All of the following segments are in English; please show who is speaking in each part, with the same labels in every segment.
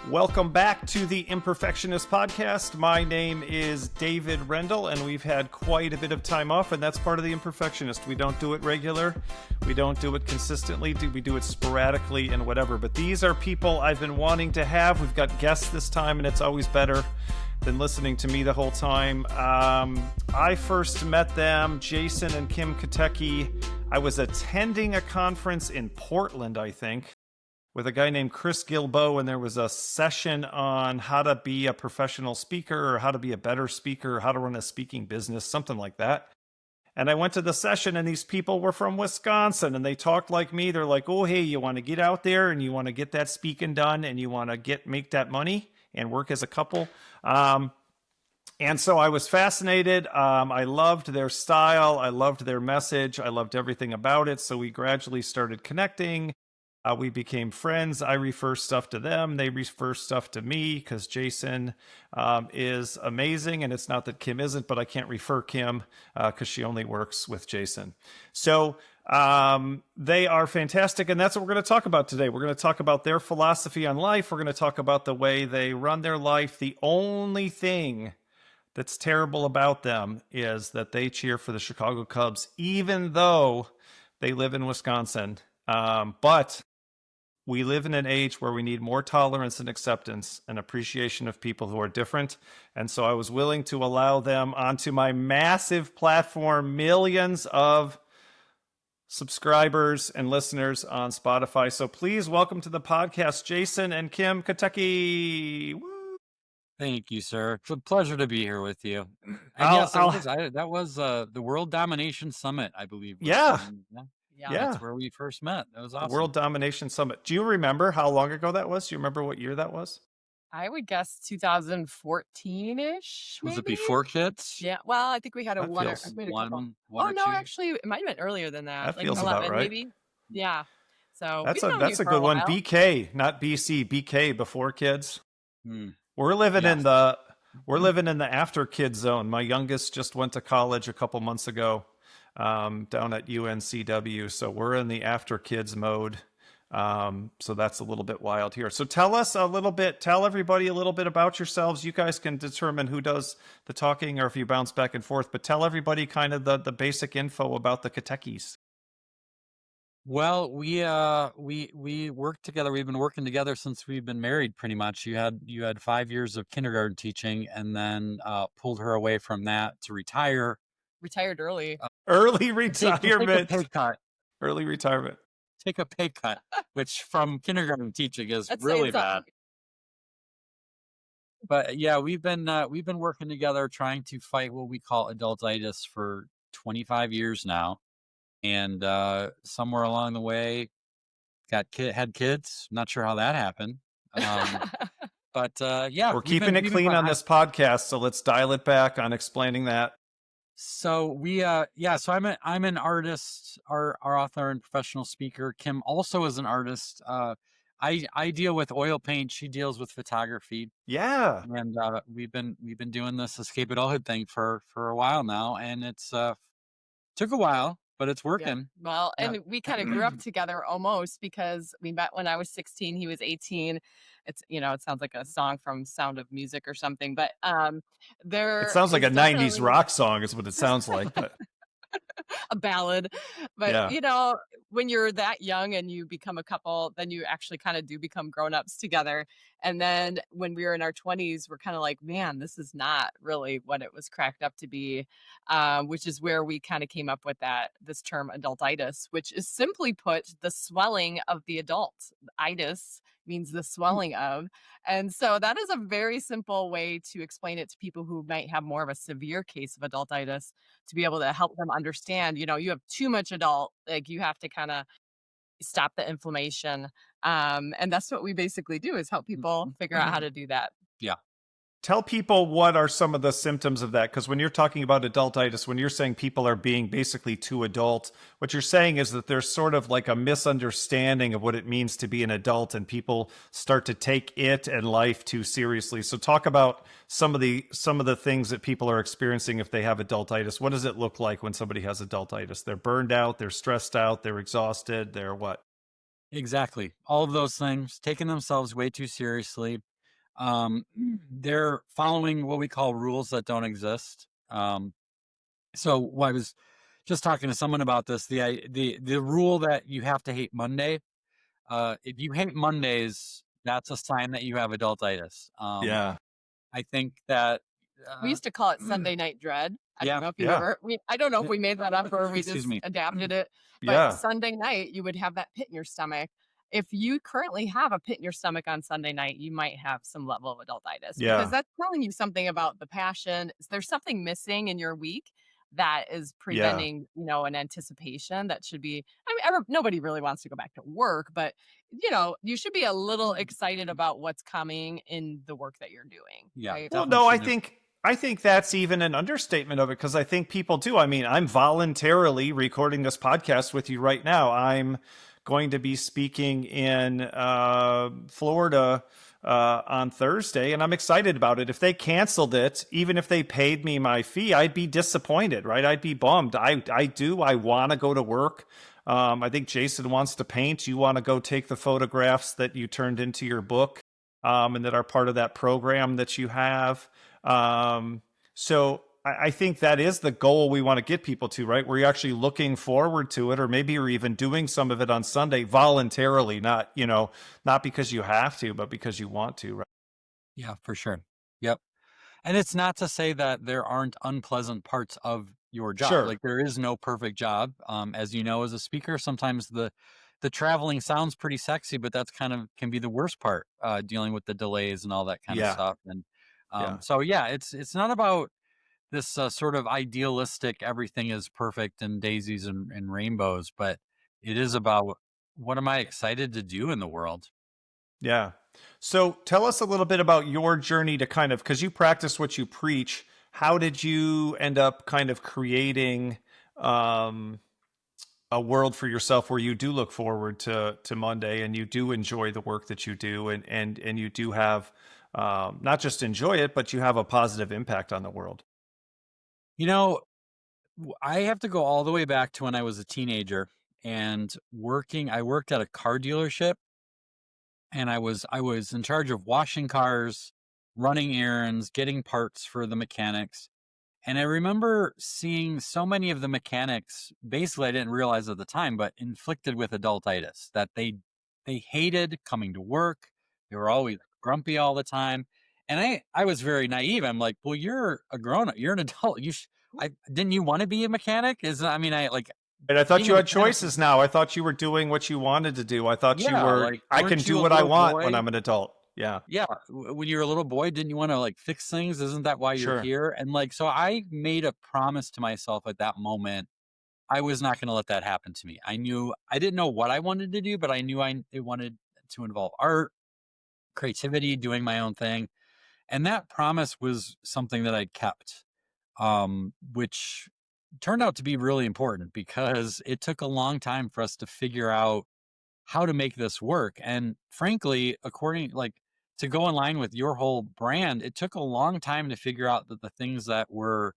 Speaker 1: Welcome back to the Imperfectionist Podcast. My name is David Rendell, and we've had quite a bit of time off, and that's part of the Imperfectionist. We don't do it regular. We don't do it consistently. We do it sporadically and whatever. But these are people I've been wanting to have. We've got guests this time, and it's always better than listening to me the whole time. I first met them, Jason and Kim Katecki. I was attending a conference in Portland, I think, with a guy named Chris Gilbo, and there was a session on how to be a professional speaker or how to be a better speaker, or how to run a speaking business, something like that. And I went to the session, and these people were from Wisconsin, and they talked like me. They're like, oh, hey, you want to get out there and you want to get that speaking done and you want to make that money and work as a couple. And so I was fascinated. I loved their style. I loved their message. I loved everything about it. So we gradually started connecting. We became friends. I refer stuff to them. They refer stuff to me because Jason is amazing. And it's not that Kim isn't, but I can't refer Kim because she only works with Jason. So they are fantastic. And that's what we're going to talk about today. We're going to talk about their philosophy on life. We're going to talk about the way they run their life. The only thing that's terrible about them is that they cheer for the Chicago Cubs, even though they live in Wisconsin. But we live in an age where we need more tolerance and acceptance and appreciation of people who are different. And so I was willing to allow them onto my massive platform, millions of subscribers and listeners on Spotify. So please welcome to the podcast, Jason and Kim Katecki. Woo!
Speaker 2: Thank you, sir. It's a pleasure to be here with you. And that was the World Domination Summit, I believe.
Speaker 1: Yeah.
Speaker 2: Yeah, that's where we first met. That was awesome.
Speaker 1: The World Domination Summit. Do you remember how long ago that was? Do you remember what year that was?
Speaker 3: I would guess 2014-ish.
Speaker 2: Was it before kids?
Speaker 3: Yeah. Well, I think we had a one or
Speaker 2: two.
Speaker 3: Actually, it might have been earlier than that.
Speaker 1: That feels about right.
Speaker 3: Maybe. Yeah. So
Speaker 1: that's a good one. BK, not BC. BK before kids. We're living in the after kids zone. My youngest just went to college a couple months ago. Down at UNCW. So we're in the after kids mode. So that's a little bit wild here. So tell everybody a little bit about yourselves. You guys can determine who does the talking or if you bounce back and forth, but tell everybody kind of the basic info about the Kateckis.
Speaker 2: Well, we work together. We've been working together since we've been married pretty much. You had 5 years of kindergarten teaching and then pulled her away from that to retire.
Speaker 3: Retired early.
Speaker 1: Early retirement.
Speaker 2: Take a pay cut.
Speaker 1: Early retirement.
Speaker 2: Take a pay cut, which from kindergarten teaching is really bad. But yeah, we've been working together trying to fight what we call adultitis for 25 years now, and somewhere along the way, had kids. Not sure how that happened. But yeah,
Speaker 1: we're keeping it clean on this podcast, so let's dial it back on explaining that.
Speaker 2: So so I'm an artist, our author and professional speaker. Kim also is an artist. I deal with oil paint. She deals with photography.
Speaker 1: Yeah.
Speaker 2: And we've been doing this Escape Adulthood thing for a while now, and it's took a while, but it's working.
Speaker 3: Yeah. Well, and we kind of grew up together almost because we met when I was 16, he was 18. It's, it sounds like a song from Sound of Music or something, but
Speaker 1: it sounds like a 90s rock song is what it sounds like, but
Speaker 3: a ballad. But when you're that young and you become a couple, then you actually kind of do become grown-ups together. And then when we were in our 20s, we're kind of like, man, this is not really what it was cracked up to be, which is where we kind of came up with this term adultitis, which is simply put the swelling of the adult. Itis means the swelling of. And so that is a very simple way to explain it to people who might have more of a severe case of adultitis, to be able to help them understand, you have too much adult, like you have to kind of stop the inflammation. And that's what we basically do, is help people figure out how to do that.
Speaker 2: Yeah.
Speaker 1: Tell people what are some of the symptoms of that, because when you're talking about adultitis, when you're saying people are being basically too adult, what you're saying is that there's sort of like a misunderstanding of what it means to be an adult, and people start to take it and life too seriously. So talk about some of the things that people are experiencing if they have adultitis. What does it look like when somebody has adultitis? They're burned out, they're stressed out, they're exhausted, they're what?
Speaker 2: Exactly. All of those things, taking themselves way too seriously. They're following what we call rules that don't exist. So I was just talking to someone about this. The rule that you have to hate Monday. If you hate Mondays, that's a sign that you have adultitis.
Speaker 1: Yeah.
Speaker 2: I think that
Speaker 3: We used to call it Sunday night dread. I
Speaker 2: Yeah.
Speaker 3: don't know if you
Speaker 1: Yeah.
Speaker 3: ever, I don't know if we made that up or we
Speaker 2: Excuse
Speaker 3: just
Speaker 2: me.
Speaker 3: adapted it, but
Speaker 1: Yeah.
Speaker 3: Sunday night, you would have that pit in your stomach. If you currently have a pit in your stomach on Sunday night, you might have some level of adultitis because
Speaker 1: Yeah.
Speaker 3: that's telling you something about the passion. There's something missing in your week that is
Speaker 1: Yeah.
Speaker 3: preventing, an anticipation that should be, I mean, nobody really wants to go back to work, but you should be a little excited about what's coming in the work that you're doing.
Speaker 2: Yeah,
Speaker 3: Right?
Speaker 1: Well,
Speaker 2: definitely
Speaker 1: no, I
Speaker 2: shouldn't have.
Speaker 1: think that's even an understatement of it because I think people do. I mean, I'm voluntarily recording this podcast with you right now. I'm going to be speaking in Florida on Thursday, and I'm excited about it. If they canceled it, even if they paid me my fee, I'd be disappointed, right? I'd be bummed. I want to go to work. I think Jason wants to paint. You want to go take the photographs that you turned into your book, and that are part of that program that you have. So I think that is the goal we want to get people to, right? Where you're actually looking forward to it, or maybe you're even doing some of it on Sunday voluntarily, not because you have to, but because you want to, right?
Speaker 2: Yeah, for sure. Yep. And it's not to say that there aren't unpleasant parts of your job.
Speaker 1: Sure.
Speaker 2: Like there is no perfect job. As you know, as a speaker, sometimes the traveling sounds pretty sexy, but that's kind of can be the worst part, dealing with the delays and all that kind of
Speaker 1: Yeah.
Speaker 2: stuff. And
Speaker 1: Yeah.
Speaker 2: so yeah, it's not about this sort of idealistic everything is perfect and daisies and rainbows, but it is about what am I excited to do in the world?
Speaker 1: Yeah. So tell us a little bit about your journey to kind of, because you practice what you preach. How did you end up kind of creating um, a world for yourself where you do look forward to Monday and you do enjoy the work that you do, and you do have not just enjoy it, but you have a positive impact on the world?
Speaker 2: You know, I have to go all the way back to when I was a teenager and I worked at a car dealership, and I was in charge of washing cars, running errands, getting parts for the mechanics. And I remember seeing so many of the mechanics, basically I didn't realize at the time, but inflicted with adultitis, that they hated coming to work. They were always grumpy all the time. And I was very naive. I'm like, well, you're a grown up, you're an adult. I didn't you want to be a mechanic? I mean, I like
Speaker 1: And I thought
Speaker 2: being
Speaker 1: you
Speaker 2: a
Speaker 1: had
Speaker 2: mechanic.
Speaker 1: choices now. I thought you were doing what you wanted to do. I thought you
Speaker 2: Yeah,
Speaker 1: were,
Speaker 2: like
Speaker 1: I can
Speaker 2: weren't you
Speaker 1: do
Speaker 2: a
Speaker 1: what I
Speaker 2: little
Speaker 1: want when
Speaker 2: boy?
Speaker 1: I'm an adult. Yeah.
Speaker 2: Yeah, when you were a little boy, didn't you want to like fix things? Isn't that why you're
Speaker 1: Sure.
Speaker 2: here? And like, so I made a promise to myself at that moment. I was not going to let that happen to me. I didn't know what I wanted to do, but I knew it wanted to involve art, creativity, doing my own thing. And that promise was something that I kept, which turned out to be really important because it took a long time for us to figure out how to make this work. And frankly, to go in line with your whole brand, it took a long time to figure out that the things that were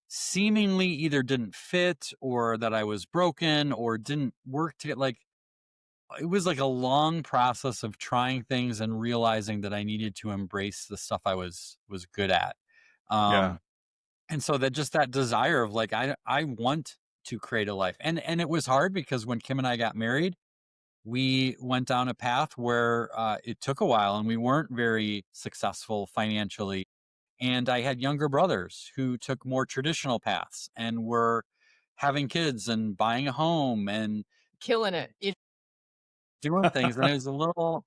Speaker 2: seemingly either didn't fit or that I was broken or didn't work to like it was like a long process of trying things and realizing that I needed to embrace the stuff I was good at.
Speaker 1: Yeah.
Speaker 2: Um and so that just that desire of like I want to create a life. And it was hard because when Kim and I got married, we went down a path where it took a while and we weren't very successful financially. And I had younger brothers who took more traditional paths and were having kids and buying a home and
Speaker 3: Killing it.
Speaker 2: doing things. And it was a little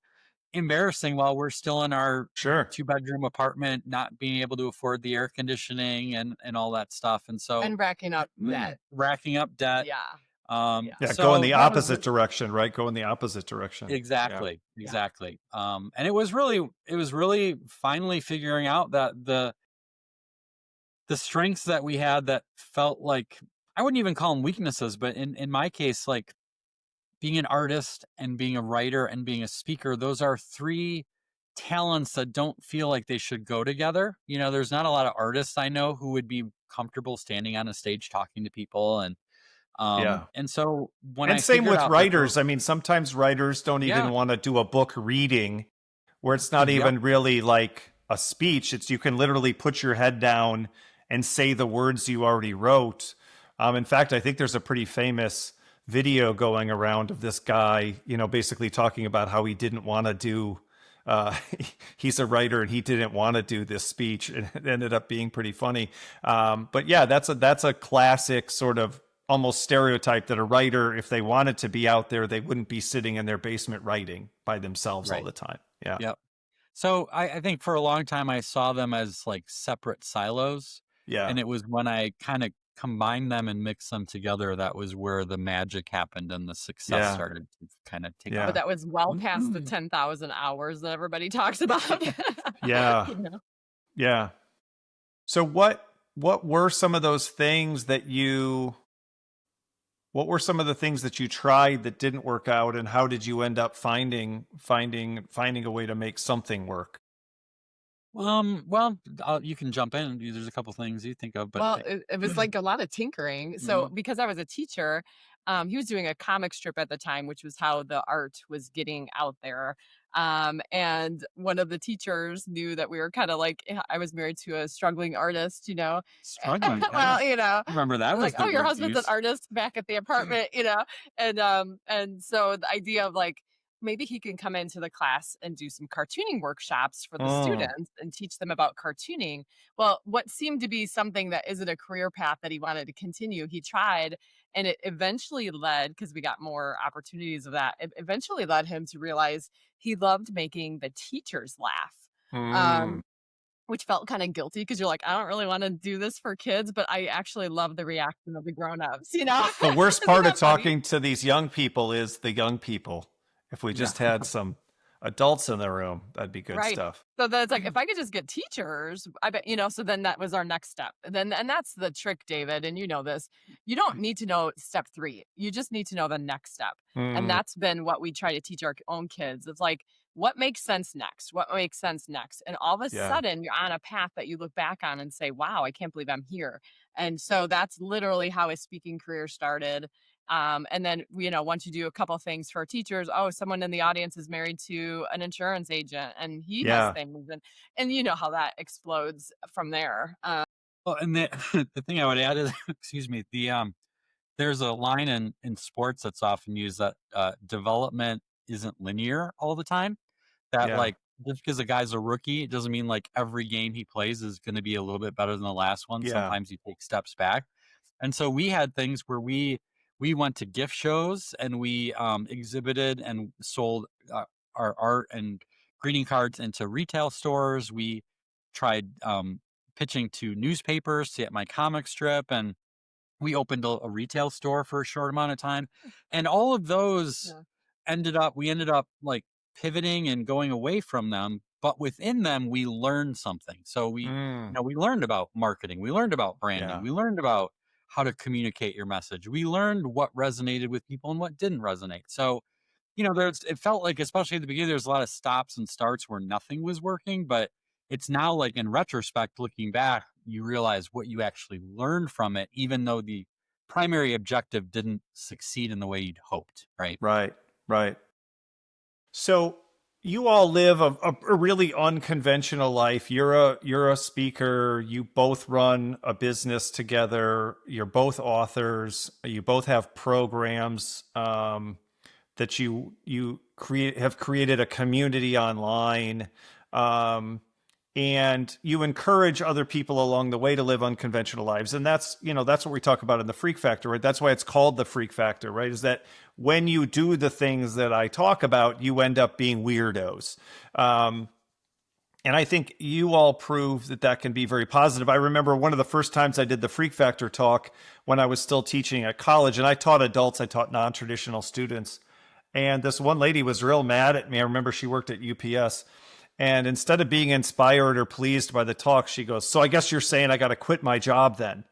Speaker 2: embarrassing while we're still in our
Speaker 1: Sure.
Speaker 2: 2-bedroom apartment, not being able to afford the air conditioning and all that stuff. And so
Speaker 3: And racking up debt.
Speaker 2: racking up debt.
Speaker 3: Yeah.
Speaker 1: Yeah. Go in
Speaker 2: So
Speaker 1: the
Speaker 2: that was
Speaker 1: opposite direction, right? Go in the opposite direction. Yeah.
Speaker 2: exactly,
Speaker 3: Yeah.
Speaker 2: exactly. And it was really finally figuring out that the strengths that we had that felt like I wouldn't even call them weaknesses, but in my case, like being an artist and being a writer and being a speaker, those are three talents that don't feel like they should go together. There's not a lot of artists I know who would be comfortable standing on a stage talking to people.
Speaker 1: Yeah.
Speaker 2: And so when
Speaker 1: And
Speaker 2: I
Speaker 1: same
Speaker 2: figured
Speaker 1: with
Speaker 2: out that
Speaker 1: writers. I mean, sometimes writers don't even
Speaker 2: yeah,
Speaker 1: want to do a book reading where it's not
Speaker 2: Yep.
Speaker 1: even really like a speech. It's you can literally put your head down and say the words you already wrote. In fact, I think there's a pretty famous video going around of this guy, basically talking about how he didn't want to do. He's a writer and he didn't want to do this speech, and it ended up being pretty funny. But yeah, that's a classic sort of almost stereotype that a writer, if they wanted to be out there, they wouldn't be sitting in their basement writing by themselves all
Speaker 2: Right.
Speaker 1: the time. Yeah.
Speaker 2: Yep. So I think for a long time I saw them as like separate silos.
Speaker 1: Yeah.
Speaker 2: And it was when I kind of combined them and mixed them together that was where the magic happened and the success
Speaker 1: Yeah.
Speaker 2: started to kind of take
Speaker 1: Yeah.
Speaker 2: off.
Speaker 3: But that was well past the 10,000 hours that everybody talks about.
Speaker 1: Yeah.
Speaker 3: You know?
Speaker 1: Yeah. So what were some of those things that what were some of the things that you tried that didn't work out, and how did you end up finding a way to make something work?
Speaker 2: Well, you can jump in. There's a couple things you think of, but
Speaker 3: Well, it was like a lot of tinkering. So because I was a teacher, he was doing a comic strip at the time, which was how the art was getting out there. And one of the teachers knew that we were kind of like, I was married to a struggling artist,
Speaker 2: struggling.
Speaker 3: well,
Speaker 2: Remember that was
Speaker 3: like,
Speaker 2: the
Speaker 3: oh, your
Speaker 2: word
Speaker 3: husband's an
Speaker 2: used.
Speaker 3: artist back at the apartment, and so the idea of like maybe he can come into the class and do some cartooning workshops for the
Speaker 1: Mm.
Speaker 3: students and teach them about cartooning. Well, what seemed to be something that isn't a career path that he wanted to continue, he tried, and it eventually led, because we got more opportunities of that, it eventually led him to realize he loved making the teachers laugh.
Speaker 1: Mm.
Speaker 3: Um, which felt kind of guilty because you're like, I don't really want to do this for kids, but I actually love the reaction of the grown-ups,
Speaker 1: The worst
Speaker 3: Isn't
Speaker 1: part of
Speaker 3: that funny?
Speaker 1: talking to these young people is the young people. If we just
Speaker 2: Yeah.
Speaker 1: had some adults in the room, that'd be good
Speaker 3: Right.
Speaker 1: stuff.
Speaker 3: So then it's like, if I could just get teachers, I bet, so then that was our next step. And that's the trick, David. And you know this, you don't need to know step 3. You just need to know the next step. And
Speaker 1: Mm.
Speaker 3: that's been what we try to teach our own kids. It's like, what makes sense next? What makes sense next? And all of a
Speaker 1: Yeah.
Speaker 3: sudden you're on a path that you look back on and say, wow, I can't believe I'm here. And so that's literally how his speaking career started. And then, once you do a couple things for teachers, oh, someone in the audience is married to an insurance agent and he has
Speaker 1: Yeah.
Speaker 3: things, and you know how that explodes from there.
Speaker 2: Well, and the the thing I would add is, excuse me, there's a line in sports that's often used that development isn't linear all the time. That
Speaker 1: Yeah.
Speaker 2: like just because a guy's a rookie, it doesn't mean like every game he plays is going to be a little bit better than the last one.
Speaker 1: Yeah.
Speaker 2: Sometimes you take steps back, and so we had things where we went to gift shows and we exhibited and sold our art and greeting cards into retail stores. We tried pitching to newspapers to get my comic strip, and we opened a retail store for a short amount of time, and all of those
Speaker 3: Yeah.
Speaker 2: we ended up like pivoting and going away from them, but within them we learned something. So
Speaker 1: Mm.
Speaker 2: we learned about marketing, we learned about branding,
Speaker 1: Yeah.
Speaker 2: we learned about how to communicate your message, we learned what resonated with people and what didn't resonate. So it felt like, especially at the beginning, there's a lot of stops and starts where nothing was working, but it's now like in retrospect, looking back, you realize what you actually learned from it, even though the primary objective didn't succeed in the way you'd hoped, right?
Speaker 1: Right. Right. So you all live a really unconventional life. You're a speaker. You both run a business together. You're both authors. You both have programs that you have created a community online, and you encourage other people along the way to live unconventional lives. And that's what we talk about in the Freak Factor, right? That's why it's called the Freak Factor, right? Is that when you do the things that I talk about, you end up being weirdos. And I think you all prove that can be very positive. I remember one of the first times I did the Freak Factor talk when I was still teaching at college, and I taught adults, I taught non-traditional students. And this one lady was real mad at me. I remember she worked at UPS. And instead of being inspired or pleased by the talk, she goes, "So I guess you're saying I got to quit my job then?"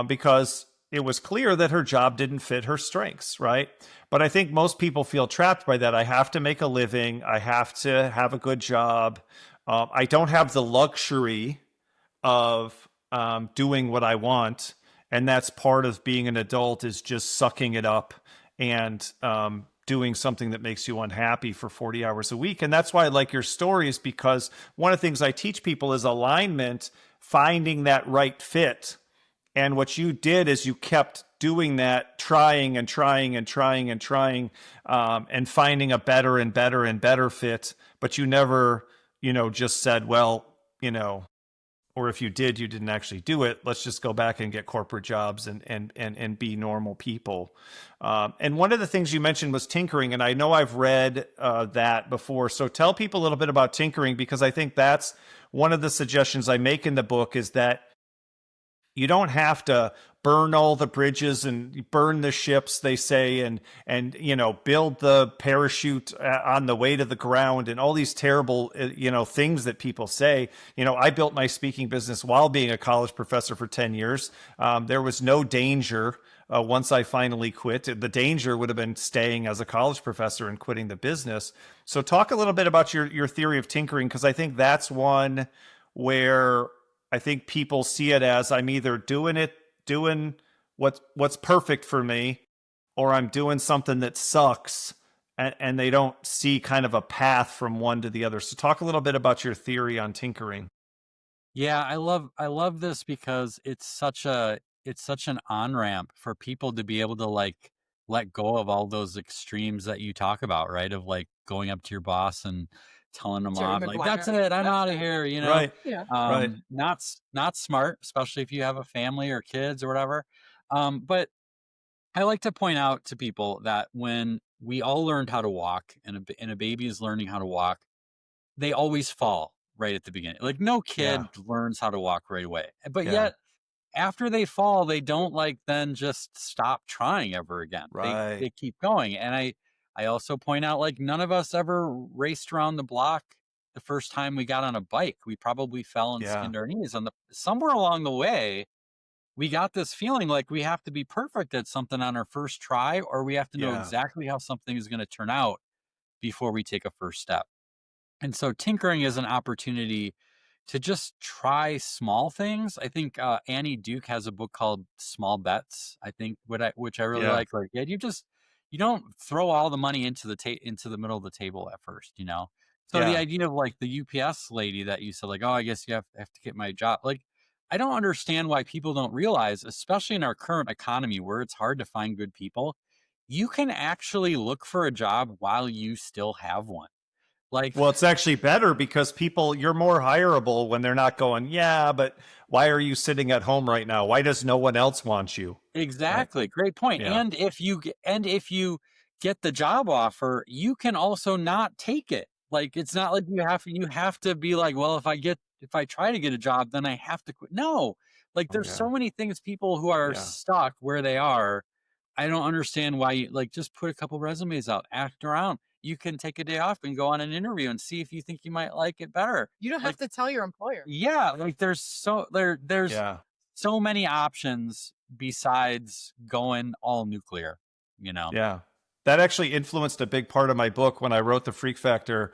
Speaker 1: Because it was clear that her job didn't fit her strengths, right? But I think most people feel trapped by that. I have to make a living. I have to have a good job. I don't have the luxury of doing what I want. And that's part of being an adult, is just sucking it up and doing something that makes you unhappy for 40 hours a week. And that's why I like your stories, because one of the things I teach people is alignment, finding that right fit. And what you did is you kept doing that, trying and trying and trying and trying, and finding a better and better and better fit. But you never, just said, well, or if you did, you didn't actually do it. Let's just go back and get corporate jobs and be normal people. And one of the things you mentioned was tinkering. And I know I've read that before. So tell people a little bit about tinkering, because I think that's one of the suggestions I make in the book, is that you don't have to burn all the bridges and burn the ships, they say, and build the parachute on the way to the ground and all these terrible things that people say. I built my speaking business while being a college professor for 10 years. There was no danger once I finally quit. The danger would have been staying as a college professor and quitting the business. So talk a little bit about your theory of tinkering, because I think that's one where I think people see it as, I'm either doing what's perfect for me, or I'm doing something that sucks, and they don't see kind of a path from one to the other. So talk a little bit about your theory on tinkering.
Speaker 2: Yeah, I love this because it's such an on-ramp for people to be able to like let go of all those extremes that you talk about, right? Of like going up to your boss and telling them
Speaker 3: Jerry
Speaker 2: off, like,
Speaker 3: Maguire.
Speaker 2: that's it, I'm out of here,
Speaker 1: Right.
Speaker 3: Yeah.
Speaker 1: Right.
Speaker 2: Not smart, especially if you have a family or kids or whatever. But I like to point out to people that when we all learned how to walk, and a baby is learning how to walk, they always fall right at the beginning. Like, no kid
Speaker 1: Yeah.
Speaker 2: learns how to walk right away. But
Speaker 1: Yeah.
Speaker 2: yet, after they fall, they don't like then just stop trying ever again.
Speaker 1: Right.
Speaker 2: They keep going. And I also point out, like, none of us ever raced around the block the first time we got on a bike. We probably fell and
Speaker 1: Yeah.
Speaker 2: skinned our knees. And somewhere along the way, we got this feeling like we have to be perfect at something on our first try, or we have to know
Speaker 1: Yeah.
Speaker 2: exactly how something is going to turn out before we take a first step. And so tinkering is an opportunity to just try small things. I think Annie Duke has a book called Small Bets. I think which I really
Speaker 1: Yeah.
Speaker 2: like. Like, yeah, you don't throw all the money into the middle of the table at first, So the
Speaker 1: Yeah.
Speaker 2: idea of like the UPS lady that you said, like, oh, I guess you have to get my job. Like, I don't understand why people don't realize, especially in our current economy where it's hard to find good people, you can actually look for a job while you still have one. Like,
Speaker 1: Well, it's actually better, because you're more hireable when they're not going, yeah, but why are you sitting at home right now? Why does no one else want you? Right.
Speaker 2: exactly. Great point.
Speaker 1: Yeah.
Speaker 2: And if you get the job offer, you can also not take it. Like, it's not like you have to be like, well, if I try to get a job, then I have to quit. No. Like, there's
Speaker 1: Okay.
Speaker 2: so many things, people who are
Speaker 1: Yeah.
Speaker 2: stuck where they are. I don't understand why you like just put a couple resumes out, act around. You can take a day off and go on an interview and see if you think you might like it better.
Speaker 3: You don't have
Speaker 2: Like,
Speaker 3: to tell your employer.
Speaker 2: yeah, like there's
Speaker 1: Yeah.
Speaker 2: so many options besides going all nuclear.
Speaker 1: Yeah. That actually influenced a big part of my book. When I wrote The Freak Factor,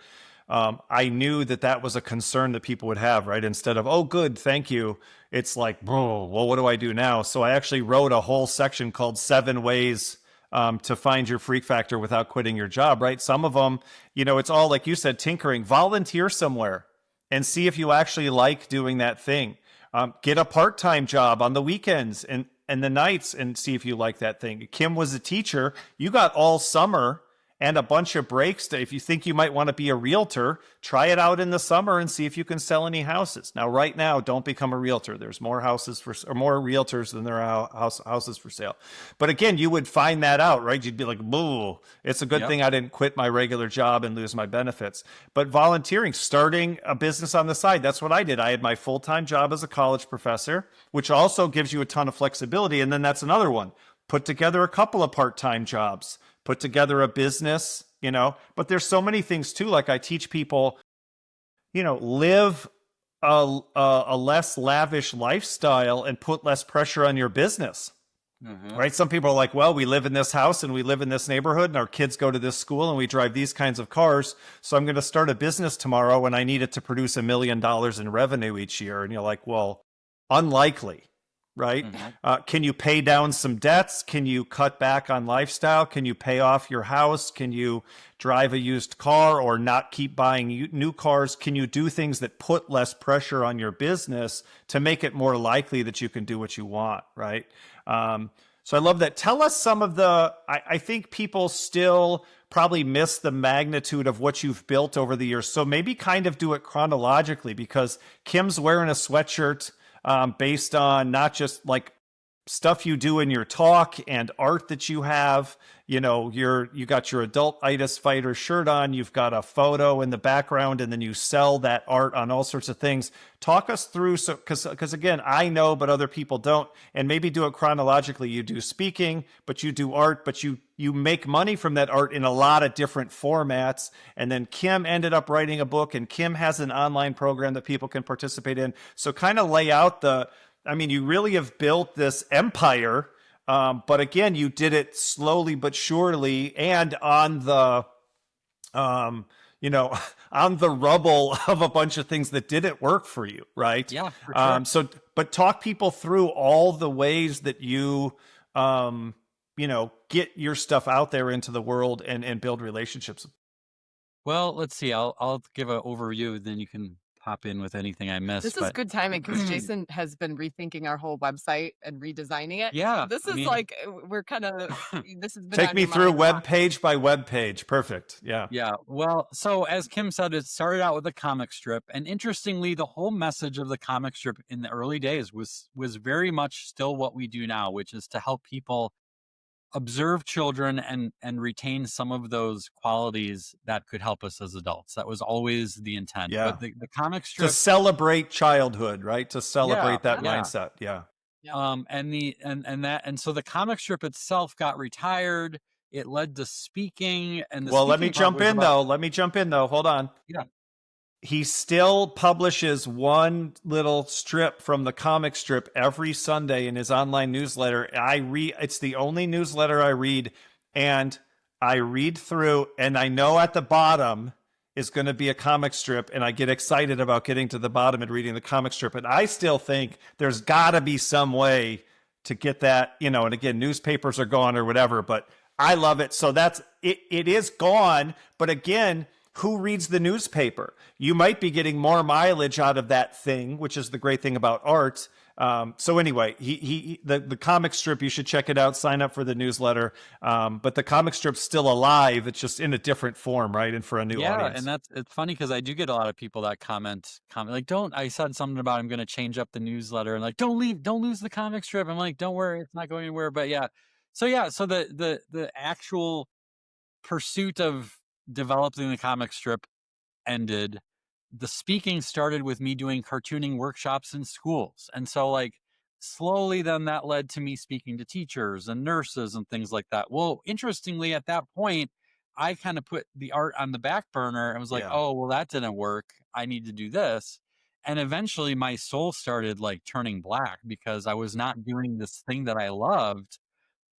Speaker 1: I knew that was a concern that people would have, right? Instead of, oh, good, thank you, it's like, oh, well, what do I do now? So I actually wrote a whole section called 7 Ways to Find Your Freak Factor Without Quitting Your Job, right? Some of them, it's all, like you said, tinkering. Volunteer somewhere and see if you actually like doing that thing. Get a part-time job on the weekends and the nights and see if you like that thing. Kim was a teacher. You got all summer and a bunch of breaks. If you think you might want to be a realtor, try it out in the summer and see if you can sell any houses. Now, right now, don't become a realtor. There's more more realtors than there are houses for sale. But again, you would find that out, right? You'd be like, boo, it's a good
Speaker 2: Yep.
Speaker 1: thing I didn't quit my regular job and lose my benefits. But volunteering, starting a business on the side, that's what I did. I had my full-time job as a college professor, which also gives you a ton of flexibility. And then that's another one. Put together a couple of part-time jobs, put together a business, but there's so many things too. Like, I teach people, live a less lavish lifestyle and put less pressure on your business.
Speaker 2: Mhm.
Speaker 1: Right? Some people are like, well, we live in this house and we live in this neighborhood and our kids go to this school and we drive these kinds of cars. So I'm going to start a business tomorrow and I need it to produce $1 million in revenue each year. And you're like, well, unlikely. right? Can you pay down some debts? Can you cut back on lifestyle? Can you pay off your house? Can you drive a used car or not keep buying new cars? Can you do things that put less pressure on your business to make it more likely that you can do what you want, right? So I love that. Tell us some of I think people still probably miss the magnitude of what you've built over the years. So maybe kind of do it chronologically, because Kim's wearing a sweatshirt based on not just like stuff you do in your talk and art that you have. You know, you got your Adultitis Fighter shirt on, you've got a photo in the background, and then you sell that art on all sorts of things. Talk us through, so because again, I know, but other people don't, and maybe do it chronologically. You do speaking, but you do art, but you make money from that art in a lot of different formats. And then Kim ended up writing a book, and Kim has an online program that people can participate in. So kind of lay out you really have built this empire, but again, you did it slowly but surely, and on the, on the rubble of a bunch of things that didn't work for you, right?
Speaker 2: Yeah, for sure.
Speaker 1: But talk people through all the ways that you, get your stuff out there into the world and build relationships.
Speaker 2: Well, let's see. I'll give an overview, then you can pop in with anything I missed.
Speaker 3: This is good timing, because Jason has been rethinking our whole website and redesigning it.
Speaker 2: Yeah.
Speaker 3: This is we're kind of, this has been
Speaker 1: Take me through web page by web page. Perfect. Yeah.
Speaker 2: Yeah. Well, so as Kim said, it started out with a comic strip. And interestingly, the whole message of the comic strip in the early days was very much still what we do now, which is to help people observe children and retain some of those qualities that could help us as adults. That was always the intent.
Speaker 1: Yeah.
Speaker 2: But the comic strip,
Speaker 1: to celebrate childhood, right? To celebrate that mindset. Yeah.
Speaker 2: And so the comic strip itself got retired. It led to speaking. And
Speaker 1: let me jump in though. Hold on.
Speaker 2: Yeah.
Speaker 1: He still publishes one little strip from the comic strip every Sunday in his online newsletter. It's the only newsletter I read, and I read through, and I know at the bottom is going to be a comic strip, and I get excited about getting to the bottom and reading the comic strip. And I still think there's got to be some way to get that, and again, newspapers are gone or whatever, but I love it. So that's it. It is gone, but again, who reads the newspaper? You might be getting more mileage out of that thing, which is the great thing about art. So anyway, the comic strip, you should check it out, sign up for the newsletter. But the comic strip's still alive. It's just in a different form, right? And for a new audience.
Speaker 2: And it's funny because I do get a lot of people that comment like, I said something about I'm going to change up the newsletter, and like, don't lose the comic strip. I'm like, don't worry, it's not going anywhere. But so the actual pursuit of developing the comic strip ended. The speaking started with me doing cartooning workshops in schools. And so like slowly then that led to me speaking to teachers and nurses and things like that. Well, interestingly, at that point, I kind of put the art on the back burner and was like, oh, well, that didn't work. I need to do this. And eventually my soul started like turning black because I was not doing this thing that I loved.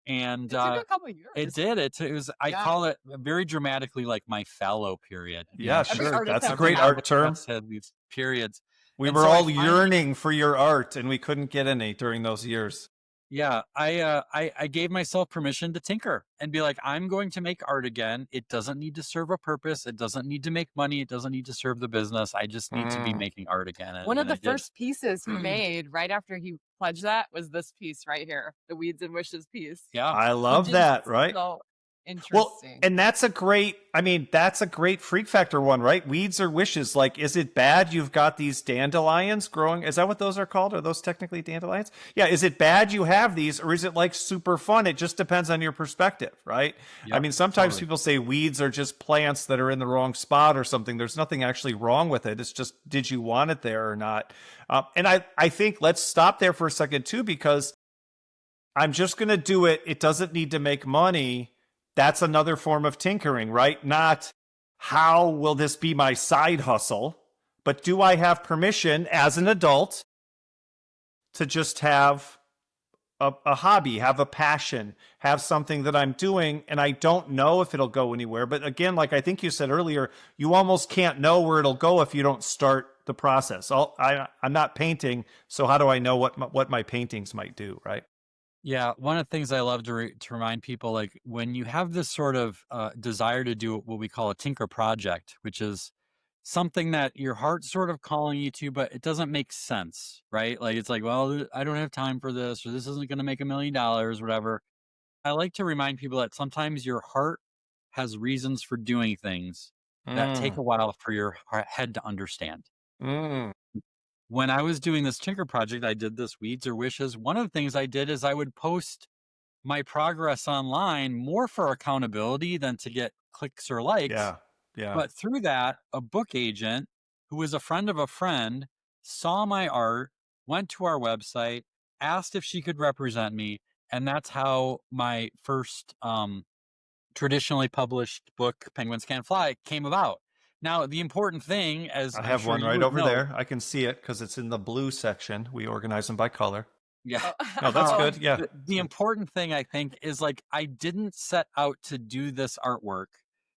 Speaker 2: And
Speaker 3: it took a couple of years.
Speaker 2: It did. It was. I call it very dramatically like my fallow period.
Speaker 1: Yeah, sure. That's a great art term.
Speaker 2: Had these periods.
Speaker 1: We were all yearning for your art, and we couldn't get any during those years.
Speaker 2: Yeah, I gave myself permission to tinker and be like, I'm going to make art again. It doesn't need to serve a purpose. It doesn't need to make money. It doesn't need to serve the business. I just need to be making art again.
Speaker 3: One of the first pieces he made right after he pledged that was this piece right here, the Weeds and Wishes piece.
Speaker 2: Yeah,
Speaker 1: I love that. Right.
Speaker 3: So interesting.
Speaker 1: Well, and that's a great Freak Factor one, right? Weeds or wishes. Like, is it bad you've got these dandelions growing? Is that what those are called? Are those technically dandelions? Yeah. Is it bad you have these, or is it like super fun? It just depends on your perspective, right? Yep, sometimes people say weeds are just plants that are in the wrong spot or something. There's nothing actually wrong with it. It's just, did you want it there or not? And I think let's stop there for a second too, because I'm just going to do it. It doesn't need to make money. That's another form of tinkering, right? Not how will this be my side hustle, but do I have permission as an adult to just have a hobby, have a passion, have something that I'm doing, and I don't know if it'll go anywhere. But again, like I think you said earlier, you almost can't know where it'll go if you don't start the process. I'm not painting, so how do I know what my paintings might do, right?
Speaker 2: Yeah, one of the things I love to remind people, like when you have this sort of desire to do what we call a tinker project, which is something that your heart's sort of calling you to, but it doesn't make sense, right? Like it's like, well, I don't have time for this, or this isn't going to make $1 million, whatever. I like to remind people that sometimes your heart has reasons for doing things that take
Speaker 1: Mm,
Speaker 2: a while for your head to understand.
Speaker 1: mm,
Speaker 2: When I was doing this tinker project, I did this weeds or wishes. One of the things I did is I would post my progress online more for accountability than to get clicks or likes.
Speaker 1: yeah, yeah.
Speaker 2: But through that, a book agent who was a friend of a friend saw my art, went to our website, asked if she could represent me. And that's how my first traditionally published book, Penguins Can't Fly, came about. Now, the important thing, as
Speaker 1: I
Speaker 2: I'm
Speaker 1: have
Speaker 2: sure
Speaker 1: one
Speaker 2: you
Speaker 1: right
Speaker 2: would
Speaker 1: over
Speaker 2: know,
Speaker 1: there. I can see it because it's in the blue section. We organize them by color.
Speaker 2: yeah.
Speaker 3: Oh,
Speaker 1: No, that's
Speaker 3: oh,
Speaker 1: good. Yeah.
Speaker 2: The important thing I think is like I didn't set out to do this artwork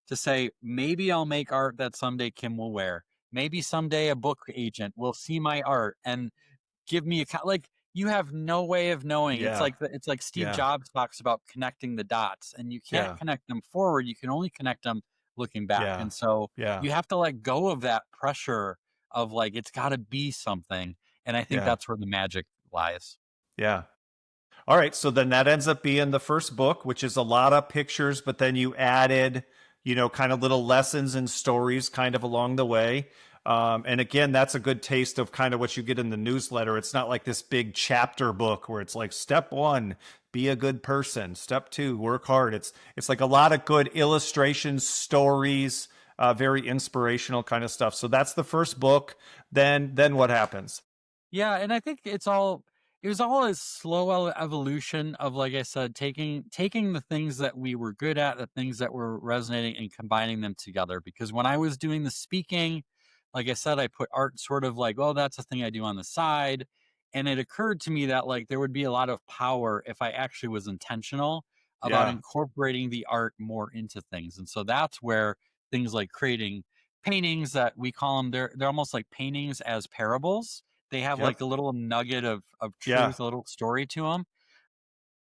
Speaker 2: to say maybe I'll make art that someday Kim will wear. Maybe someday a book agent will see my art and give me like you have no way of knowing.
Speaker 1: Yeah.
Speaker 2: It's like Steve
Speaker 1: Yeah.
Speaker 2: Jobs talks about connecting the dots, and you can't
Speaker 1: Yeah.
Speaker 2: connect them forward. You can only connect them looking back.
Speaker 1: Yeah.
Speaker 2: And so
Speaker 1: Yeah.
Speaker 2: you have to let go of that pressure of like it's got to be something. And I think
Speaker 1: Yeah.
Speaker 2: that's where the magic lies.
Speaker 1: Yeah. All right. So then that ends up being the first book, which is a lot of pictures, but then you added, kind of little lessons and stories kind of along the way. And again, that's a good taste of kind of what you get in the newsletter. It's not like this big chapter book where it's like step 1, be a good person. Step 2, work hard. It's like a lot of good illustrations, stories, very inspirational kind of stuff. So that's the first book. Then what happens?
Speaker 2: Yeah, and I think it was all a slow evolution of, like I said, taking the things that we were good at, the things that were resonating, and combining them together. Because when I was doing the speaking, like I said, I put art sort of like, oh, that's a thing I do on the side. And it occurred to me that like there would be a lot of power if I actually was intentional about
Speaker 1: Yeah.
Speaker 2: incorporating the art more into things. And so that's where things like creating paintings that we call them, they're almost like paintings as parables. They have
Speaker 1: Yep.
Speaker 2: like a little nugget of
Speaker 1: Yeah.
Speaker 2: truth, a little story to them.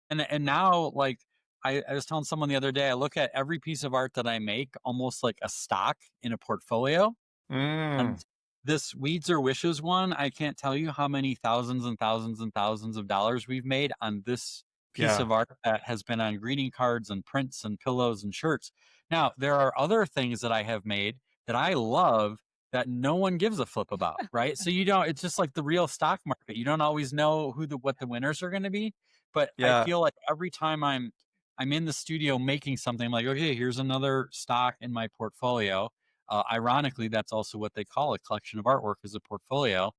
Speaker 2: And now, like I was telling someone the other day, I look at every piece of art that I make almost like a stock in a portfolio.
Speaker 1: Mm.
Speaker 2: And this Weeds or Wishes one, I can't tell you how many thousands and thousands and thousands of dollars we've made on this piece
Speaker 1: Yeah.
Speaker 2: of art that has been on greeting cards and prints and pillows and shirts. Now, there are other things that I have made that I love that no one gives a flip about, right? So you don't, it's just like the real stock market. You don't always know what the winners are going to be, but I
Speaker 1: Yeah.
Speaker 2: feel like every time I'm in the studio making something, I'm like, okay, here's another stock in my portfolio. Ironically, that's also what they call a collection of artwork, is a portfolio.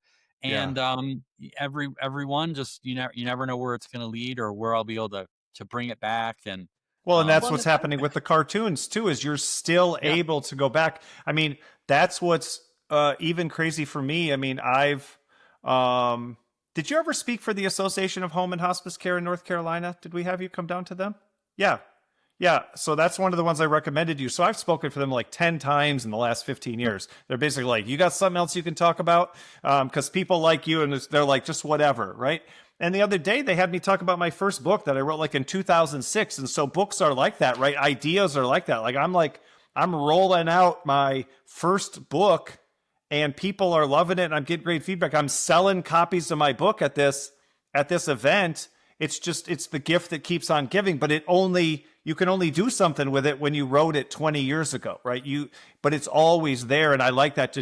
Speaker 1: Yeah.
Speaker 2: And everyone just you never know where it's going to lead or where I'll be able to bring it back. And
Speaker 1: Well, and that's
Speaker 3: well, and
Speaker 1: what's
Speaker 3: the fun
Speaker 1: happening with the cartoons too, is you're still
Speaker 2: yeah,
Speaker 1: able to go back. I mean, that's what's even crazy for me. I mean, um, did you ever speak for the Association of Home and Hospice Care in North Carolina? Did we have you come down to them? Yeah. Yeah. So that's one of the ones I recommended you. So I've spoken for them like 10 times in the last 15 years. They're basically like, you got something else you can talk about? Because people like you and they're like, just whatever. Right. And the other day they had me talk about my first book that I wrote like in 2006. And so books are like that, right? Ideas are like that. I'm rolling out my first book and people are loving it and I'm getting great feedback. I'm selling copies of my book at this event. It's the gift that keeps on giving, but you can only do something with it when you wrote it 20 years ago, right? But it's always there. And I like that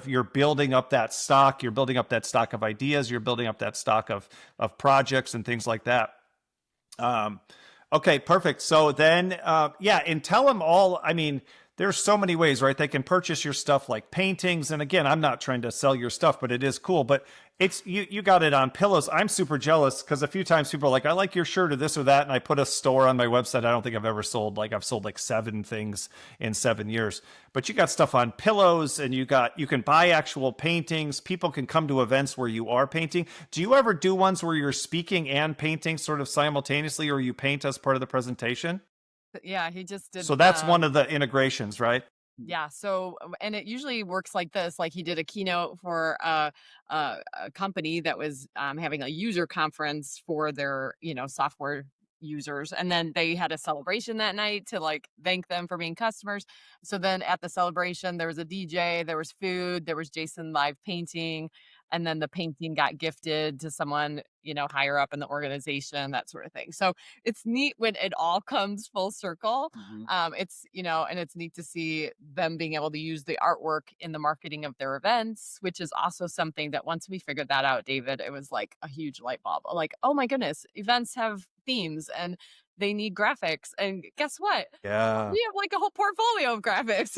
Speaker 1: you're building up that stock. You're building up that stock of ideas. You're building up that stock of projects and things like that. Okay, perfect. So then, and tell them all, I mean, there's so many ways, right? They can purchase your stuff like paintings. And again, I'm not trying to sell your stuff, but it is cool. But it's you got it on pillows. I'm super jealous because a few times people are like, I like your shirt or this or that. And I put a store on my website. I don't think I've ever sold, like I've sold like 7 things in 7 years. But you got stuff on pillows and you can buy actual paintings. People can come to events where you are painting. Do you ever do ones where you're speaking and painting sort of simultaneously, or you paint as part of the presentation?
Speaker 3: Yeah, he just did.
Speaker 1: So that's one of the integrations, right?
Speaker 3: Yeah. So, and it usually works like this. Like he did a keynote for a company that was having a user conference for their, software users, and then they had a celebration that night to like thank them for being customers. So then at the celebration, there was a DJ, there was food, there was Jason live painting, and then the painting got gifted to someone, higher up in the organization, that sort of thing. So it's neat when it all comes full circle.
Speaker 2: Mhm.
Speaker 3: And it's neat to see them being able to use the artwork in the marketing of their events, which is also something that once we figured that out, David, it was like a huge light bulb. Like, oh my goodness, events have themes and they need graphics. And guess what?
Speaker 1: Yeah.
Speaker 3: We have like a whole portfolio of graphics.